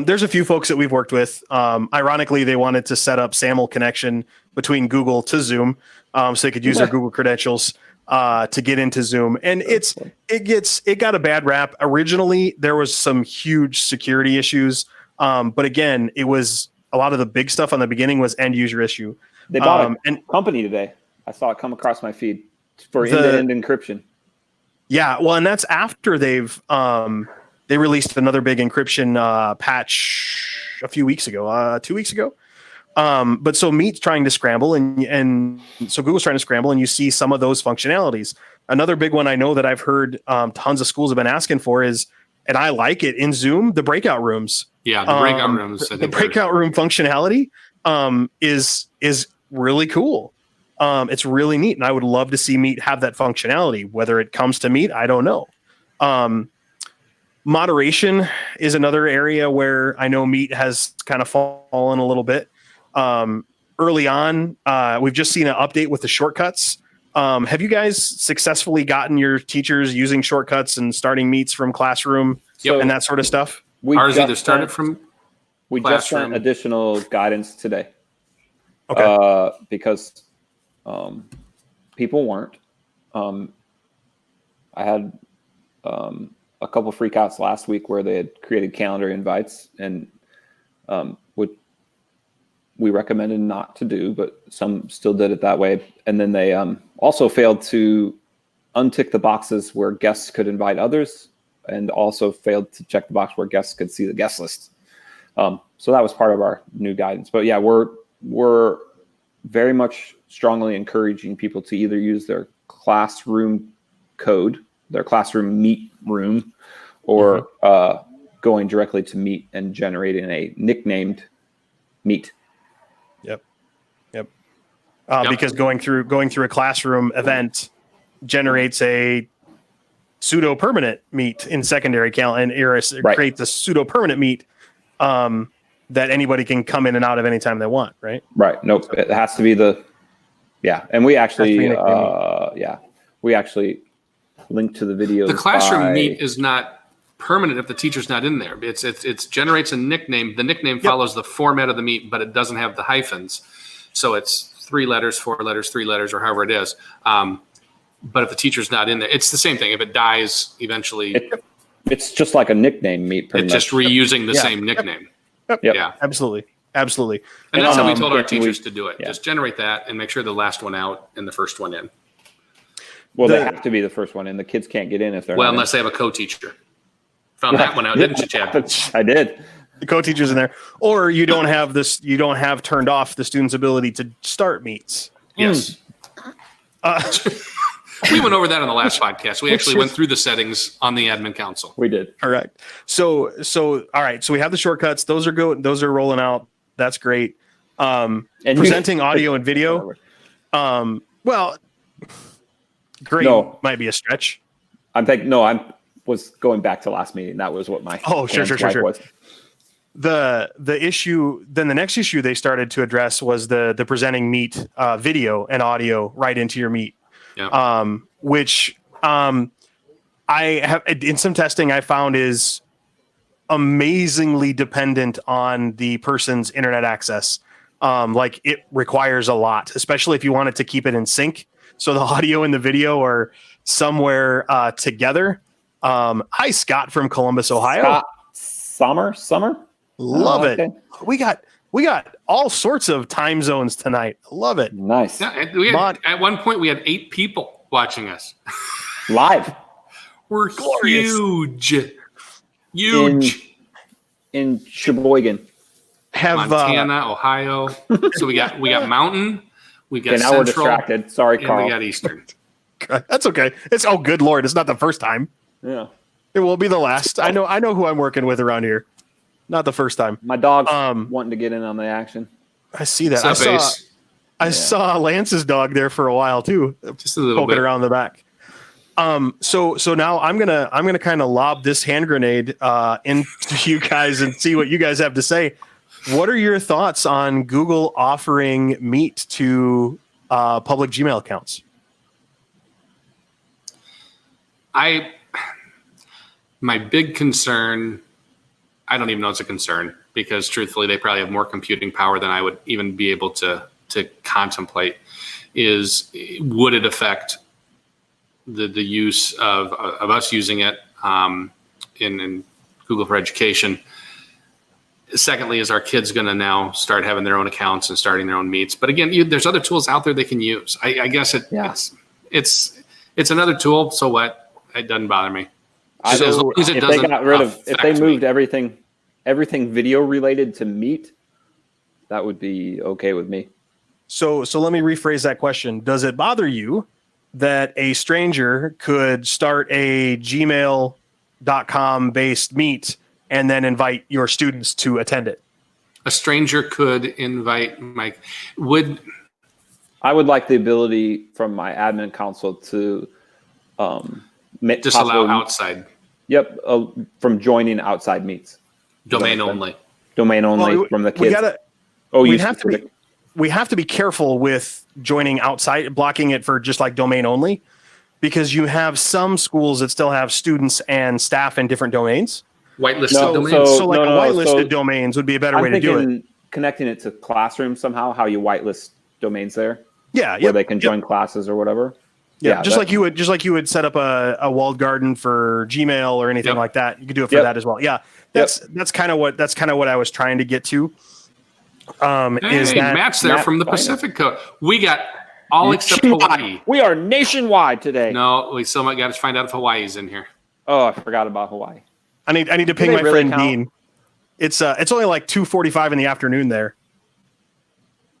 There's a few folks that we've worked with. Ironically, they wanted to set up SAML connection between Google to Zoom, so they could use their Google credentials to get into Zoom. And it got a bad rap. Originally, there was some huge security issues, but again, it was a lot of the big stuff on the beginning was end user issue. They bought a company today. I saw it come across my feed for end-to-end encryption. Yeah, well, and that's after they released another big encryption patch a few weeks ago, 2 weeks ago. But so Meet's trying to scramble, and so Google's trying to scramble, and you see some of those functionalities. Another big one I know that I've heard tons of schools have been asking for is, and I like it in Zoom, the breakout rooms. Yeah, the breakout rooms. The breakout room functionality is really cool. It's really neat, and I would love to see Meet have that functionality. Whether it comes to Meet, I don't know. Moderation is another area where I know Meet has kind of fallen a little bit. Early on, we've just seen an update with the shortcuts. Have you guys successfully gotten your teachers using shortcuts and starting meets from Classroom and that sort of stuff? Ours either started from We Classroom. Just sent additional guidance today. Okay. Because people weren't. I had a couple freakouts last week where they had created calendar invites, and we recommended not to do, but some still did it that way. And then they also failed to untick the boxes where guests could invite others, and also failed to check the box where guests could see the guest list. So that was part of our new guidance. But yeah, we're very much strongly encouraging people to either use their classroom code, their classroom Meet room, or going directly to Meet and generating a nicknamed Meet. Yep. Because going through a classroom event generates a pseudo permanent Meet in secondary calendar, and creates a pseudo permanent Meet that anybody can come in and out of anytime they want. Right. Nope. So, it has to be and we actually link to the video. The classroom meet is not permanent if the teacher's not in there. It generates a nickname. The nickname follows the format of the meet, but it doesn't have the hyphens. So it's 3 letters, 4 letters, 3 letters, or however it is. But if the teacher's not in there, it's the same thing. If it dies, eventually, it's just like a nickname meet. It's just reusing the same nickname. Yep. Yeah, absolutely. And that's how we told our teachers to do it. Just generate that and make sure the last one out and the first one in. Well, they have to be the first one in. The kids can't get in if they're not unless they have a co-teacher. Found that one out, didn't you, Chad? I did. The co-teacher's in there, or you don't have this. You don't have turned off the student's ability to start meets. Yes. We went over that on the last podcast. We actually went through the settings on the admin console. We did. Correct. So all right. So we have the shortcuts. Those are good. Those are rolling out. That's great. And presenting audio and video. Well, great might be a stretch. I was going back to last meeting. That was what my sure. was. The issue, then the next issue they started to address was the presenting meet video and audio right into your meet. Yeah. Which I have in some testing I found is amazingly dependent on the person's internet access. Like it requires a lot, especially if you wanted to keep it in sync. So the audio and the video are somewhere together. Hi, Scott from Columbus, Ohio. Scott Summer. Love it. We got all sorts of time zones tonight. Love it. Nice. Yeah, at one point we had 8 people watching us live. We're glorious. Huge in Sheboygan, Montana, Ohio. So we got Mountain, we got Central. Now we're distracted. Sorry, Carl. And we got Eastern. That's okay. It's good Lord. It's not the first time. Yeah. It will be the last. I know who I'm working with around here. Not the first time. My dog's wanting to get in on the action. I see that. I saw Lance's dog there for a while too. Just a little poking bit around the back. So now I'm gonna kind of lob this hand grenade into you guys and see what you guys have to say. What are your thoughts on Google offering Meet to public Gmail accounts? My big concern, I don't even know it's a concern because truthfully, they probably have more computing power than I would even be able to contemplate, is would it affect the use of us using it in Google for Education? Secondly, is our kids going to now start having their own accounts and starting their own meets? But again, there's other tools out there they can use. I guess it's another tool. So what? It doesn't bother me. As long as it doesn't if they moved everything video related to Meet, that would be okay with me. So let me rephrase that question. Does it bother you that a stranger could start a gmail.com based meet and then invite your students to attend it? A stranger could invite Mike. I would like the ability from my admin console to just allow outside. Yep, from joining outside meets. Domain only. Domain only from the kids. We have to be careful with joining outside, blocking it for just like domain only, because you have some schools that still have students and staff in different domains. Whitelisted domains. Whitelisted domains would be a better way to do it. Connecting it to Classroom somehow, how you whitelist domains there. Yeah, where they can join classes or whatever. Yeah, just like you would set up a walled garden for Gmail or anything like that. You could do it for that as well. Yeah, that's kind of what I was trying to get to. Is that Matt's there from the Pacific Coast? We got all except Hawaii. We are nationwide today. No, we still got to find out if Hawaii's in here. Oh, I forgot about Hawaii. I need to ping my friend Dean. It's only like 2:45 in the afternoon there.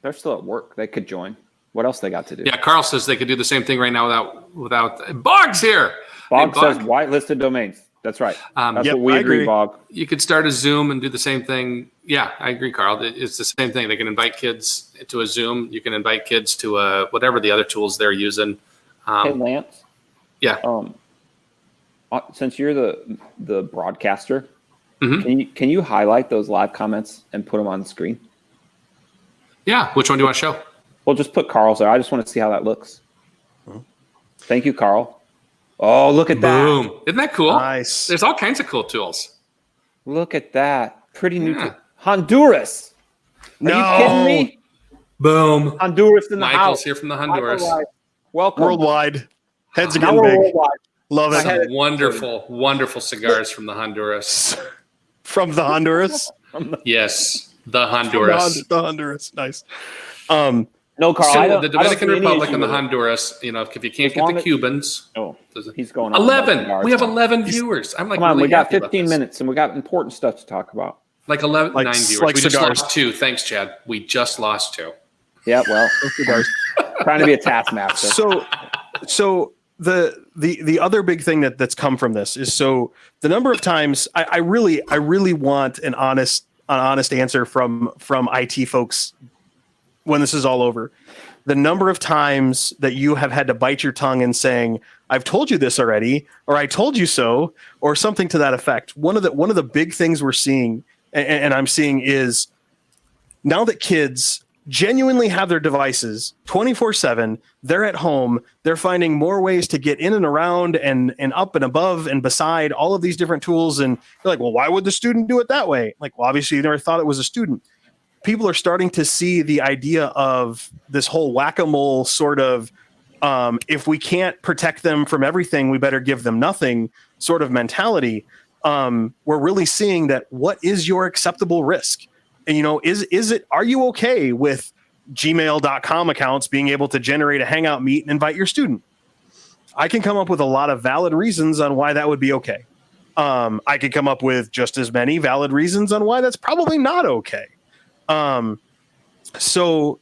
They're still at work. They could join. What else they got to do? Yeah, Carl says they could do the same thing right now without Bog's here. Bog says whitelisted domains. That's right. That's what we agree, Bog. You could start a Zoom and do the same thing. Yeah, I agree, Carl. It's the same thing. They can invite kids to a Zoom. You can invite kids to whatever the other tools they're using. Hey, Lance. Yeah. Since you're the broadcaster, can you highlight those live comments and put them on the screen? Yeah. Which one do you want to show? Well, just put Carl's there. I just want to see how that looks. Thank you, Carl. Oh, look at that. Boom. Isn't that cool? Nice. There's all kinds of cool tools. Look at that. Pretty new. Honduras. Are you kidding me? Boom. Honduras in the Michael's house. here from the Honduras. Welcome. Worldwide. Heads are Now getting we're big. worldwide. Love it. Some wonderful, wonderful cigars from the Honduras. From the Honduras? Yes, the Honduras. The Honduras. Nice. No, Carl. So the Dominican Republic and the Honduras, you know, if you can't get the Cubans. Oh, he's going on. 11. We have 11 viewers. I'm like, come on, really we got happy 15 minutes and we got important stuff to talk about. Like 11, Like- 9 viewers. like We just cigars. lost 2. Thanks, Chad. We just lost 2. Yeah, well, trying to be a taskmaster. So the other big thing that's come from this is, so the number of times I really want an honest answer from IT folks when this is all over. The number of times that you have had to bite your tongue and saying, I've told you this already, or I told you so, or something to that effect. One of the big things we're seeing, and I'm seeing, is now that kids genuinely have their devices 24/7, they're at home, they're finding more ways to get in and around and up and above and beside all of these different tools. And they're like, well, why would the student do it that way? Like, well, obviously you never thought it was a student. People are starting to see the idea of this whole whack-a-mole sort of, if we can't protect them from everything, we better give them nothing sort of mentality. We're really seeing that what is your acceptable risk? And, you know, are you okay with gmail.com accounts being able to generate a Hangout meet and invite your student? I can come up with a lot of valid reasons on why that would be okay. I could come up with just as many valid reasons on why that's probably not okay. So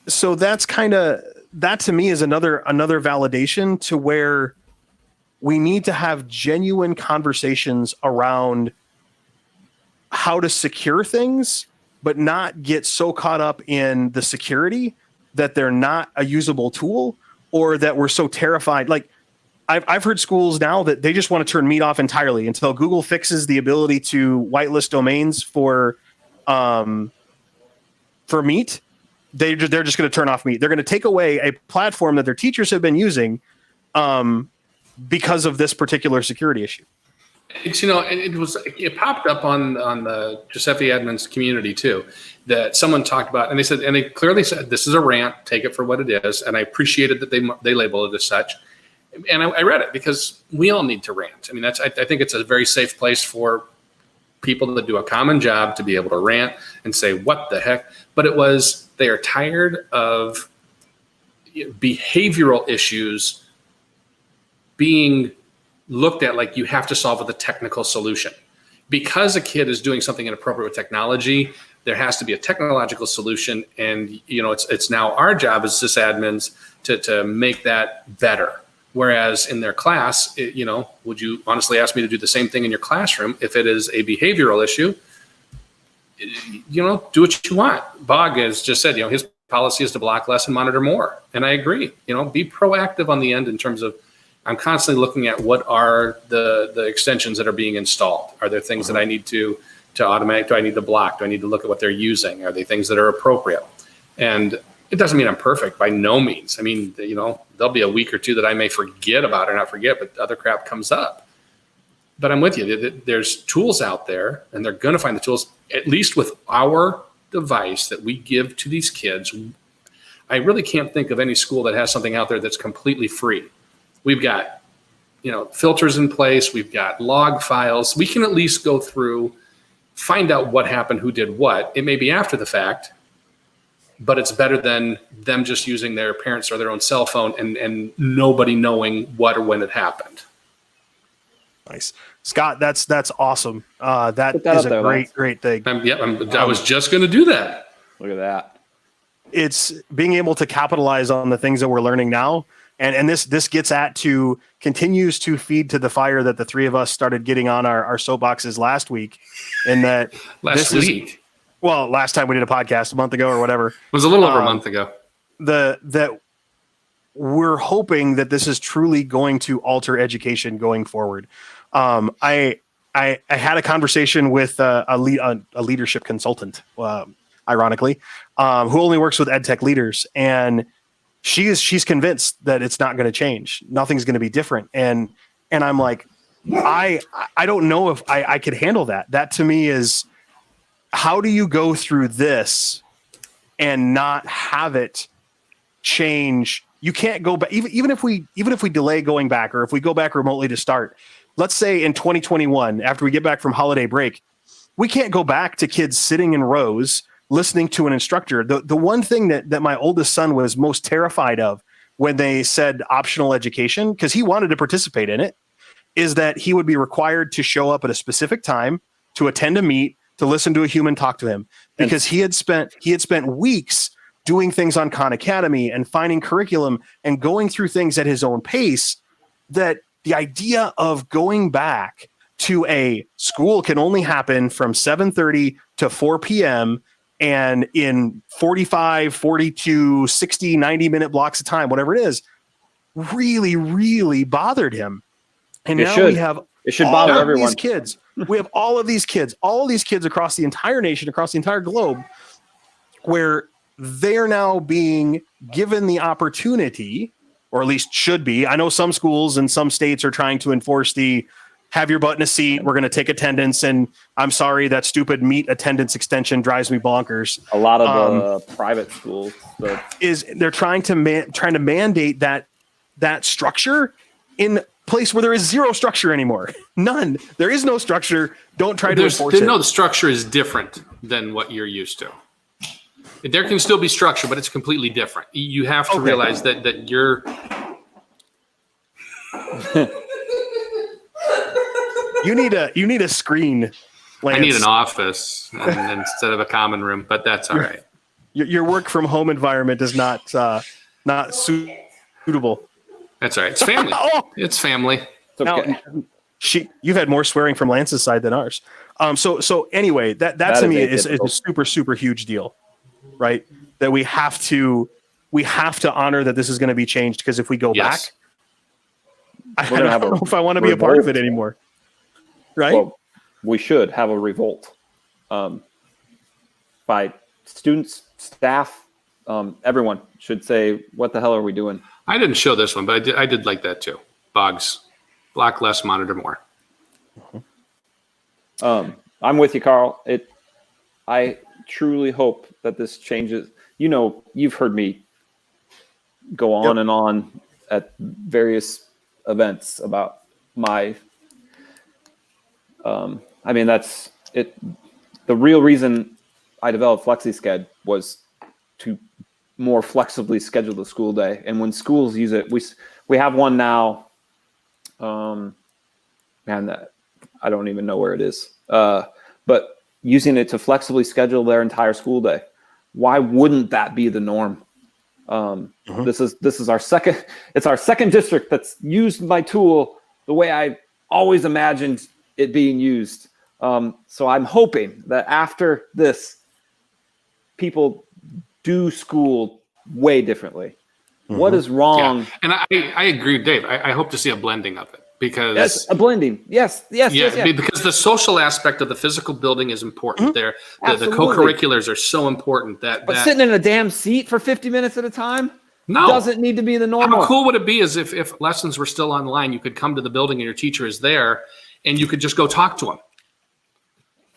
that's that to me is another validation to where we need to have genuine conversations around how to secure things, but not get so caught up in the security that they're not a usable tool, or that we're so terrified. Like I've heard schools now that they just want to turn Meet off entirely until Google fixes the ability to whitelist domains for Meet. They're just going to turn off Meet. They're going to take away a platform that their teachers have been using because of this particular security issue. It's, you know, it popped up on the GSFE admins community too, that someone talked about, and they clearly said, this is a rant, take it for what it is. And I appreciated that they labeled it as such. And I read it because we all need to rant. I mean, I think it's a very safe place for people that do a common job to be able to rant and say, what the heck? But they are tired of behavioral issues being looked at like you have to solve with a technical solution. Because a kid is doing something inappropriate with technology, there has to be a technological solution. And, you know, it's now our job as sysadmins to make that better. Whereas in their class, you know, would you honestly ask me to do the same thing in your classroom? If it is a behavioral issue, you know, do what you want. Bog has just said, you know, his policy is to block less and monitor more. And I agree, you know, be proactive on the end in terms of, I'm constantly looking at what are the extensions that are being installed. Are there things that I need to automate? Do I need to block? Do I need to look at what they're using? Are they things that are appropriate? And it doesn't mean I'm perfect by no means. I mean, you know, there'll be a week or two that I may forget about or not forget, but other crap comes up. But I'm with you. There's tools out there, and they're going to find the tools, at least with our device that we give to these kids. I really can't think of any school that has something out there that's completely free. We've got, you know, filters in place. We've got log files. We can at least go through, find out what happened, who did what. It may be after the fact, but it's better than them just using their parents or their own cell phone and nobody knowing what or when it happened. Nice. Scott, that's awesome. That is a great thing. I was just going to do that. Look at that. It's being able to capitalize on the things that we're learning now. And this gets continues to feed to the fire that the three of us started getting on our soapboxes last week. In that last time we did a podcast a month ago or whatever. It was a little over a month ago. That we're hoping that this is truly going to alter education going forward. I had a conversation with a leadership consultant, ironically, who only works with ed tech leaders, and she's convinced that it's not going to change. Nothing's going to be different. And I'm like, I don't know if I could handle that. That to me is, how do you go through this and not have it change? You can't go back, even if we delay going back, or if we go back remotely to start. Let's say in 2021, after we get back from holiday break, we can't go back to kids sitting in rows listening to an instructor. The one thing that my oldest son was most terrified of when they said optional education, because he wanted to participate in it, is that he would be required to show up at a specific time, to attend a meet, to listen to a human talk to him, because he had spent weeks doing things on Khan Academy and finding curriculum and going through things at his own pace, that the idea of going back to a school can only happen from 7:30 to 4 p.m. and in 45, 42, 60, 90-minute blocks of time, whatever it is, really, really bothered him. And now we have it should bother everyone. These kids. We have all of these kids across the entire nation, across the entire globe, where they're now being given the opportunity, or at least should be. I know some schools and some states are trying to enforce the have your butt in a seat, we're going to take attendance, and I'm sorry, that stupid meet attendance extension drives me bonkers. A lot of the private schools they're trying to mandate that structure in place where there is zero structure anymore. None. There is no structure. Don't try to enforce it. No, the structure is different than what you're used to. There can still be structure, but it's completely different. You have to realize that you're. You need a screen, Lance. I need an office instead of a common room, but that's all right. Your work from home environment is not suitable. That's all right. It's family. It's family. It's okay. Now, you've had more swearing from Lance's side than ours. So anyway, that to me is a super, super huge deal, right? That we have to honor that this is going to be changed, because if we go back, I don't know if I want to be a part of it anymore. Right? Well, we should have a revolt by students, staff, everyone should say, what the hell are we doing? I didn't show this one, but I did like that too. Bugs, block less, monitor more. I'm with you, Carl. I truly hope that this changes. You've heard me go on and on at various events about my. That's it. The real reason I developed FlexiSched was to more flexibly schedule the school day. And when schools use it, we have one now. I don't even know where it is. But using it to flexibly schedule their entire school day. Why wouldn't that be the norm? This is our second. It's our second district that's used my tool the way I always imagined it being used. So I'm hoping that after this, people do school way differently. What is wrong? Yeah. And I agree with Dave. I hope to see a blending of it, because a blending. Yes. Because the social aspect of the physical building is important. There, the co-curriculars are so important but sitting in a damn seat for 50 minutes at a time doesn't need to be the normal. How cool would it be is if lessons were still online, you could come to the building and your teacher is there, and you could just go talk to them.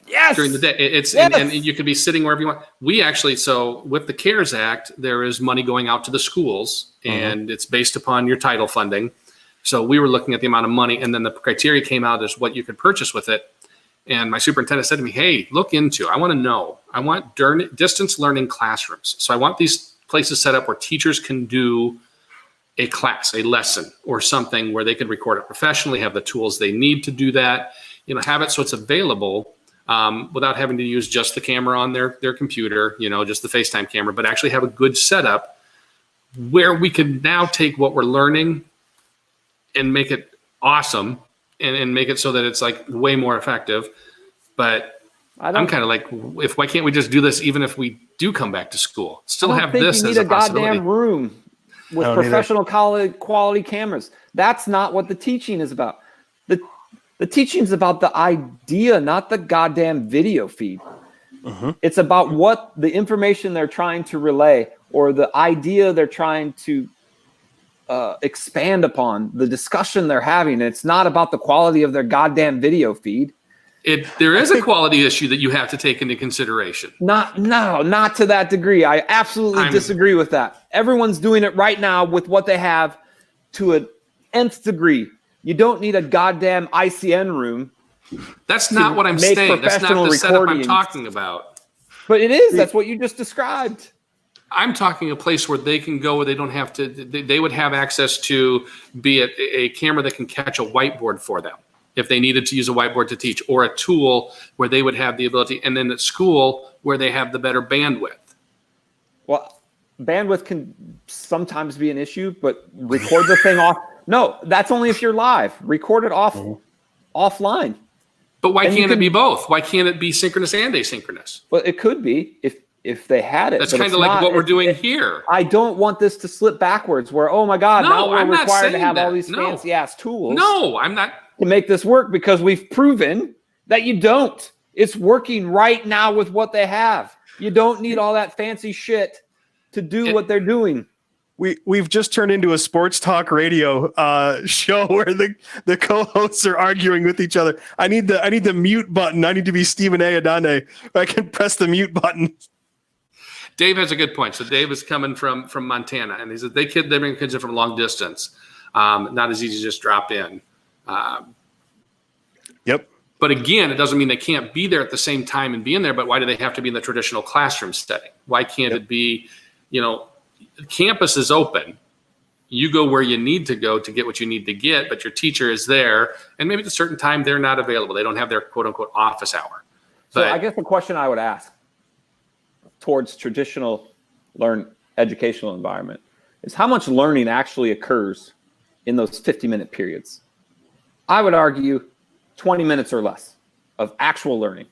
Yes. During the day, and you could be sitting wherever you want. We actually, so with the CARES Act, there is money going out to the schools, and it's based upon your title funding. So we were looking at the amount of money, and then the criteria came out as what you could purchase with it. And my superintendent said to me, "Hey, look into. I want to know. I want distance learning classrooms. So I want these places set up where teachers can do a class, a lesson, or something where they can record it professionally, have the tools they need to do that. Have it so it's available." Without having to use just the camera on their computer, just the FaceTime camera, but actually have a good setup where we can now take what we're learning and make it awesome and make it so that it's like way more effective. But I'm kind of like, why can't we just do this even if we do come back to school? Still have this as a possibility. You need a goddamn room with professional quality cameras. That's not what the teaching is about. The teaching is about the idea, not the goddamn video feed. It's about what the information they're trying to relay. or the idea they're trying to expand upon, the discussion they're having. It's not about the quality of their goddamn video feed. There is a quality issue that you have to take into consideration. Not to that degree. I absolutely disagree with that. Everyone's doing it right now with what they have to an nth degree. You don't need a goddamn ICN room. That's not what I'm saying. That's not the setup I'm talking about. But it is. That's what you just described. I'm talking a place where they can go where they don't have to. They would have access to be a camera that can catch a whiteboard for them if they needed to use a whiteboard to teach, or a tool where they would have the ability, and then at school where they have the better bandwidth. Well, bandwidth can sometimes be an issue, but record the thing off. No, that's only if you're live. Record it offline. But why can't it be both? Why can't it be synchronous and asynchronous? Well, it could be if they had it. That's kind of like what we're doing here. I don't want this to slip backwards where, oh my God, now we're required to have all these fancy ass tools. No, I'm not. To make this work, because we've proven that you don't. It's working right now with what they have. You don't need all that fancy shit to do what they're doing. We've just turned into a sports talk radio show where the co-hosts are arguing with each other. I need the mute button. I need to be Stephen A. Adande. I can press the mute button. Dave has a good point. So Dave is coming from Montana, and he said they bring kids in from long distance. Not as easy to just drop in. Yep. But again, it doesn't mean they can't be there at the same time and be in there. But why do they have to be in the traditional classroom setting? Why can't it be, campus is open. You go where you need to go to get what you need to get, but your teacher is there. And maybe at a certain time they're not available. They don't have their quote unquote office hour. So I guess the question I would ask towards traditional educational environment is how much learning actually occurs in those 50-minute periods. I would argue 20 minutes or less of actual learning.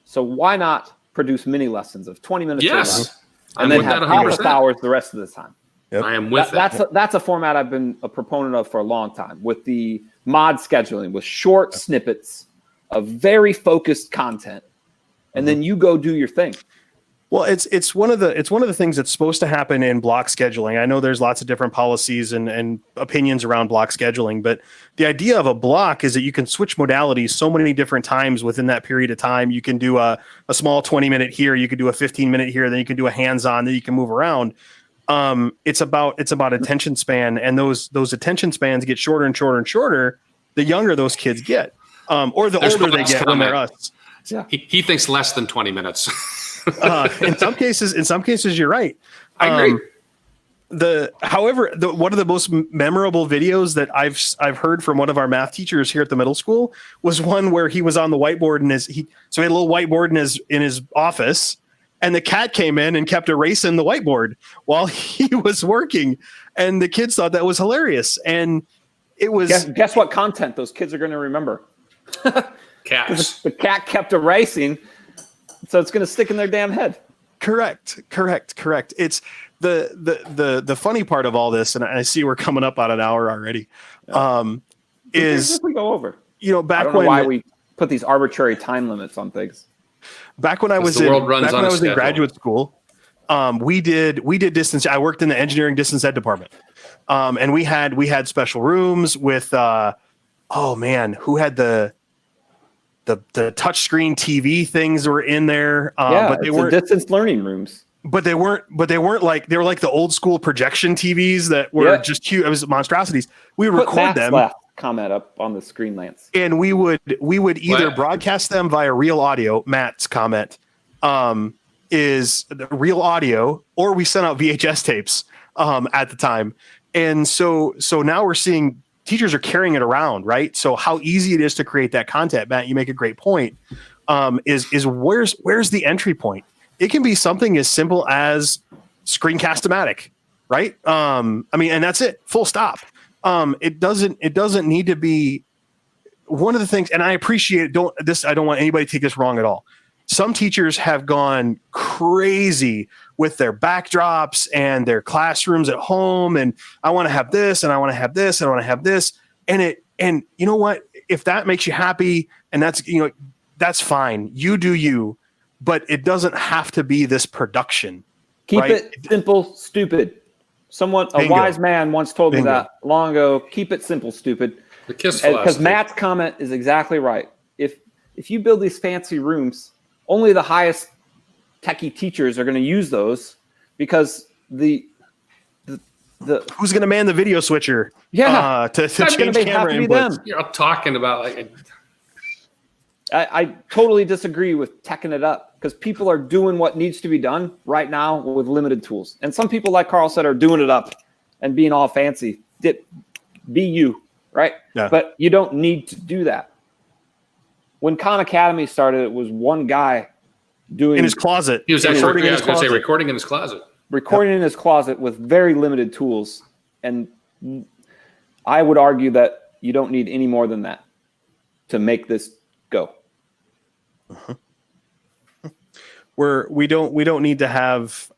So why not produce mini lessons of 20 minutes or less, and then have office hours the rest of the time? Yep. I am with that. That's a format I've been a proponent of for a long time, with the mod scheduling, with short snippets of very focused content, and then you go do your thing. Well, it's one of the things that's supposed to happen in block scheduling. I know there's lots of different policies and opinions around block scheduling, but the idea of a block is that you can switch modalities so many different times within that period of time. You can do a small 20-minute here, you could do a 15-minute here, then you can do a hands-on, then you can move around. It's about attention span, and those attention spans get shorter and shorter and shorter the younger those kids get, or the older they get when they're us. Yeah. He thinks less than 20 minutes. In some cases, you're right. I agree. However, one of the most memorable videos that I've heard from one of our math teachers here at the middle school was one where he was on the whiteboard and he had a little whiteboard in his office, and the cat came in and kept erasing the whiteboard while he was working, and the kids thought that was hilarious. And it was guess what content those kids are going to remember? Cats. The cat kept erasing. So it's going to stick in their damn head. Correct. It's the funny part of all this, and I see we're coming up on an hour already. Is we go over? Back I don't know why we put these arbitrary time limits on things. Back when I was in graduate school, we did distance. I worked in the engineering distance ed department, and we had special rooms with who had the touchscreen TV things were in there, but they weren't distance learning rooms. But they weren't like the old school projection TVs that were just cute. It was monstrosities. We would record them. Comment up on the screen, Lance. And we would either broadcast them via real audio. Matt's comment is the real audio, or we sent out VHS tapes at the time. And so now we're seeing teachers are carrying it around, right? So how easy it is to create that content, Matt, you make a great point, is where's the entry point? It can be something as simple as Screencast-O-Matic, right? And that's it, full stop. It doesn't need to be one of the things, and I appreciate I don't want anybody to take this wrong at all. Some teachers have gone crazy with their backdrops and their classrooms at home. And I want to have this, and I want to have this, and I want to have this. And you know what? If that makes you happy, and that's fine. You do you, but it doesn't have to be this production. Keep it simple, stupid. A wise man once told me that long ago. Keep it simple, stupid. The KISS philosophy. Because Matt's comment is exactly right. If you build these fancy rooms, only the highest techie teachers are going to use those, because the who's going to man the video switcher? Yeah, to change camera inputs. You're talking about like. I totally disagree with teching it up, because people are doing what needs to be done right now with limited tools. And some people, like Carl said, are doing it up and being all fancy. Be you, right? Yeah. But you don't need to do that. When Khan Academy started, it was one guy doing in his closet. He was recording in his closet. Recording in his closet. Recording in his closet with very limited tools. And I would argue that you don't need any more than that to make this go. Uh-huh. We don't need to have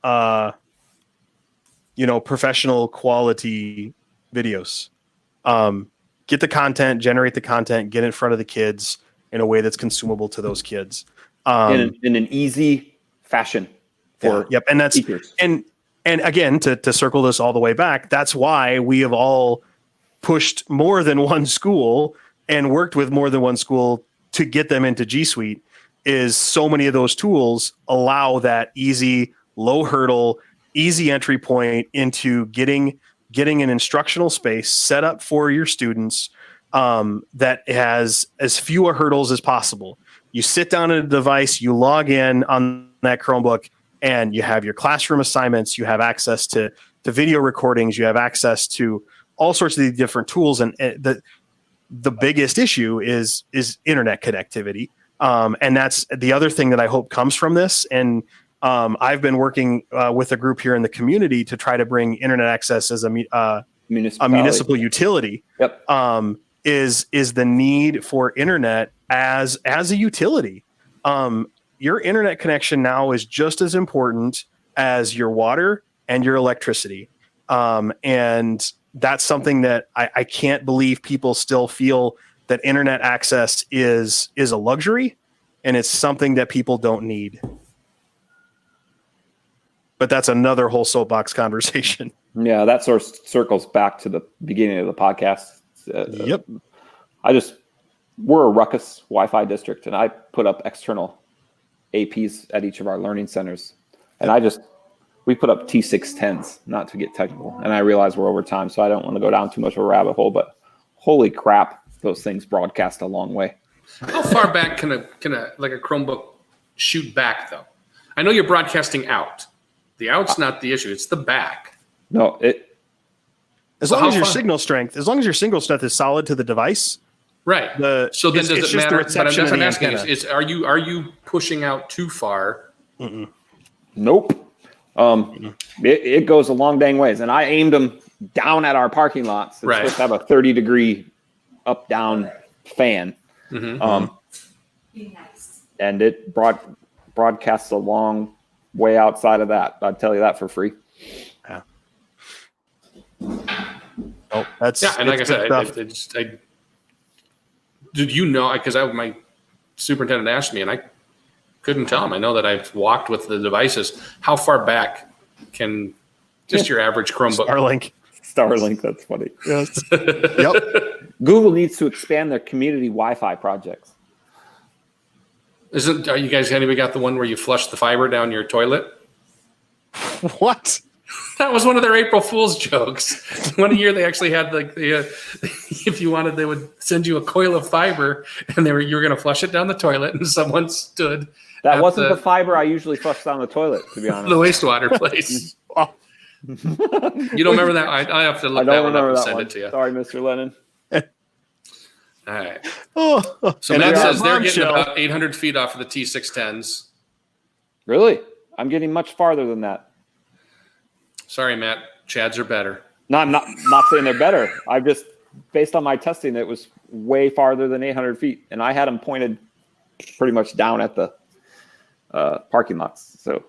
professional quality videos. Get the content, generate the content, get in front of the kids in a way that's consumable to those kids. In an easy fashion for and that's teachers. And again, to circle this all the way back, that's why we have all pushed more than one school and worked with more than one school to get them into G Suite. Is so many of those tools allow that easy, low hurdle, easy entry point into getting an instructional space set up for your students that has as few hurdles as possible. You sit down at a device, you log in on that Chromebook, and you have your classroom assignments, you have access to video recordings, you have access to all sorts of these different tools. And the biggest issue is internet connectivity. And that's the other thing that I hope comes from this. And I've been working with a group here in the community to try to bring internet access as a municipal utility. Yep. Is the need for internet as a utility. Your internet connection now is just as important as your water and your electricity. And that's something that I can't believe people still feel that internet access is a luxury, and it's something that people don't need. But that's another whole soapbox conversation. Yeah, that sort of circles back to the beginning of the podcast. Yep. We're a ruckus Wi-Fi district, and I put up external APs at each of our learning centers. And we put up T610s, not to get technical. And I realize we're over time, so I don't want to go down too much of a rabbit hole, but holy crap, those things broadcast a long way. How far back can a Chromebook shoot back, though? I know you're broadcasting out. The out's not the issue; it's the back. No, as long as your signal strength is solid to the device, right? So then, does it matter? But that's what I'm asking: is are you pushing out too far? Mm-mm. Nope. It goes a long dang ways, and I aimed them down at our parking lots. It's supposed to have a 30-degree up-down fan. Mm-hmm. And it broadcasts a long way outside of that. I'd tell you that for free. Yeah. Oh, that's and like I said, did you know? Because my superintendent asked me, and I couldn't tell him. I know that I've walked with the devices. How far back can just your average Chromebook? Starlink, that's funny. Yes. Yep. Google needs to expand their community Wi-Fi projects. Are you guys, anybody got the one where you flush the fiber down your toilet? What? That was one of their April Fool's jokes. One year they actually had if you wanted, they would send you a coil of fiber, and you were going to flush it down the toilet, and someone stood. That wasn't the fiber I usually flush down the toilet, to be honest. The wastewater place. You don't remember that? I have to look that one up and send it to you. Sorry, Mr. Lennon. All right. Oh, so Matt says they're getting about 800 feet off of the T610s. Really? I'm getting much farther than that. Sorry, Matt. Chads are better. No, I'm not saying they're better. I've just, based on my testing, it was way farther than 800 feet. And I had them pointed pretty much down at the parking lots. So,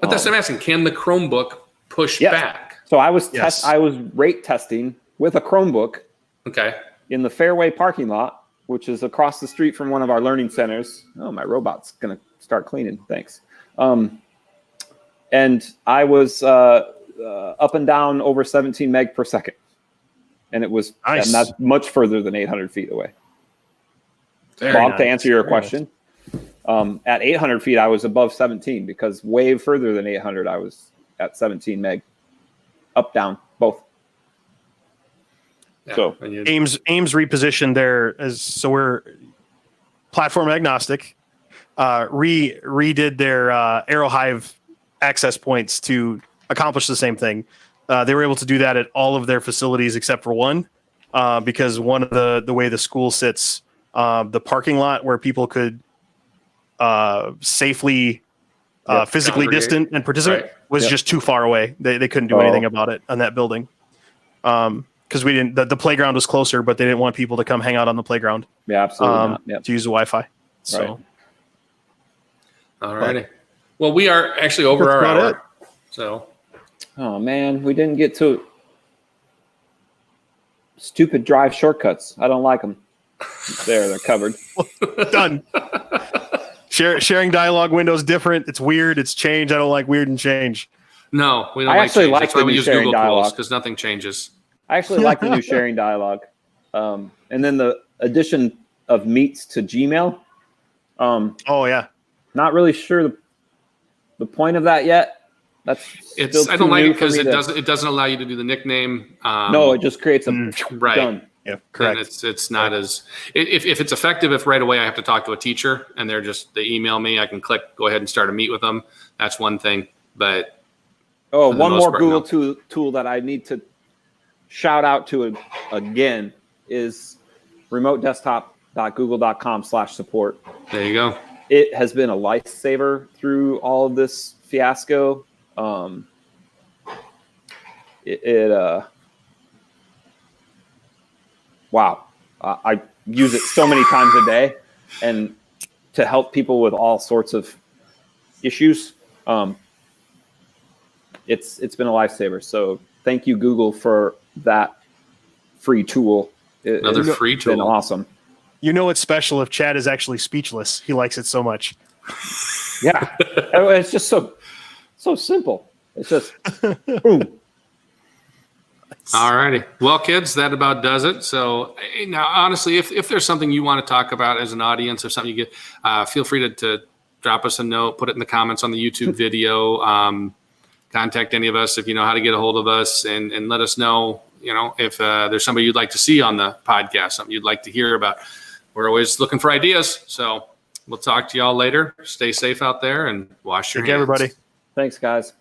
but that's what I'm asking. Can the Chromebook push back? So I was rate testing with a Chromebook. Okay. In the Fairway parking lot, which is across the street from one of our learning centers. Oh, my robot's going to start cleaning. Thanks. And and I was up and down over 17 meg per second, and it was nice. and that's much further than 800 feet away. Very Bob, nice. to answer your Very question, at 800 feet I was above 17 because way further than 800 I was at 17 meg, up down both. Yeah, So Ames repositioned there so we're platform agnostic. Redid their AeroHive access points to accomplish the same thing. They were able to do that at all of their facilities except for one, because one of the way the school sits, the parking lot where people could safely physically Congregate. distant and participate was just too far away. They couldn't do anything about it on that building. Because we didn't, the playground was closer, but they didn't want people to come hang out on the playground. Yeah, absolutely not. Yep. To use the Wi-Fi. So, Right. All righty. Well, we are actually over That's our about hour. So, Oh man, we didn't get to stupid drive shortcuts. I don't like them. There, they're covered. done. Sharing dialogue windows different. It's weird. It's change. I don't like weird and change. no, we don't I like actually change. like That's why the we new use sharing Google dialogue. Pools, because nothing changes. I actually like the new sharing dialogue. And then the addition of meets to Gmail. Oh yeah. Not really sure the point of that yet. That's I don't like it because it doesn't allow you to do the nickname. No, it just creates a right. done. Yeah, correct. And it's not as if it's effective. If right away I have to talk to a teacher and they email me, I can go ahead and start a meet with them. That's one thing. But one more part, Google tool that I need to shout out to again is remotedesktop.google.com/support. there you go. It has been a lifesaver through all of this fiasco. Wow. I use it so many times a day, and to help people with all sorts of issues. It's been a lifesaver. So thank you, Google, for that free tool. Another free tool. Been awesome. You know it's special if Chad is actually speechless. He likes it so much. Yeah. It's just so simple. It's just boom. All righty. Well, kids, that about does it. So now, honestly, if there's something you want to talk about as an audience or something you get, feel free to drop us a note, put it in the comments on the YouTube video. Contact any of us if you know how to get a hold of us, and let us know, if there's somebody you'd like to see on the podcast, something you'd like to hear about. We're always looking for ideas. So we'll talk to y'all later. Stay safe out there and wash your hands. Everybody. Thanks, guys.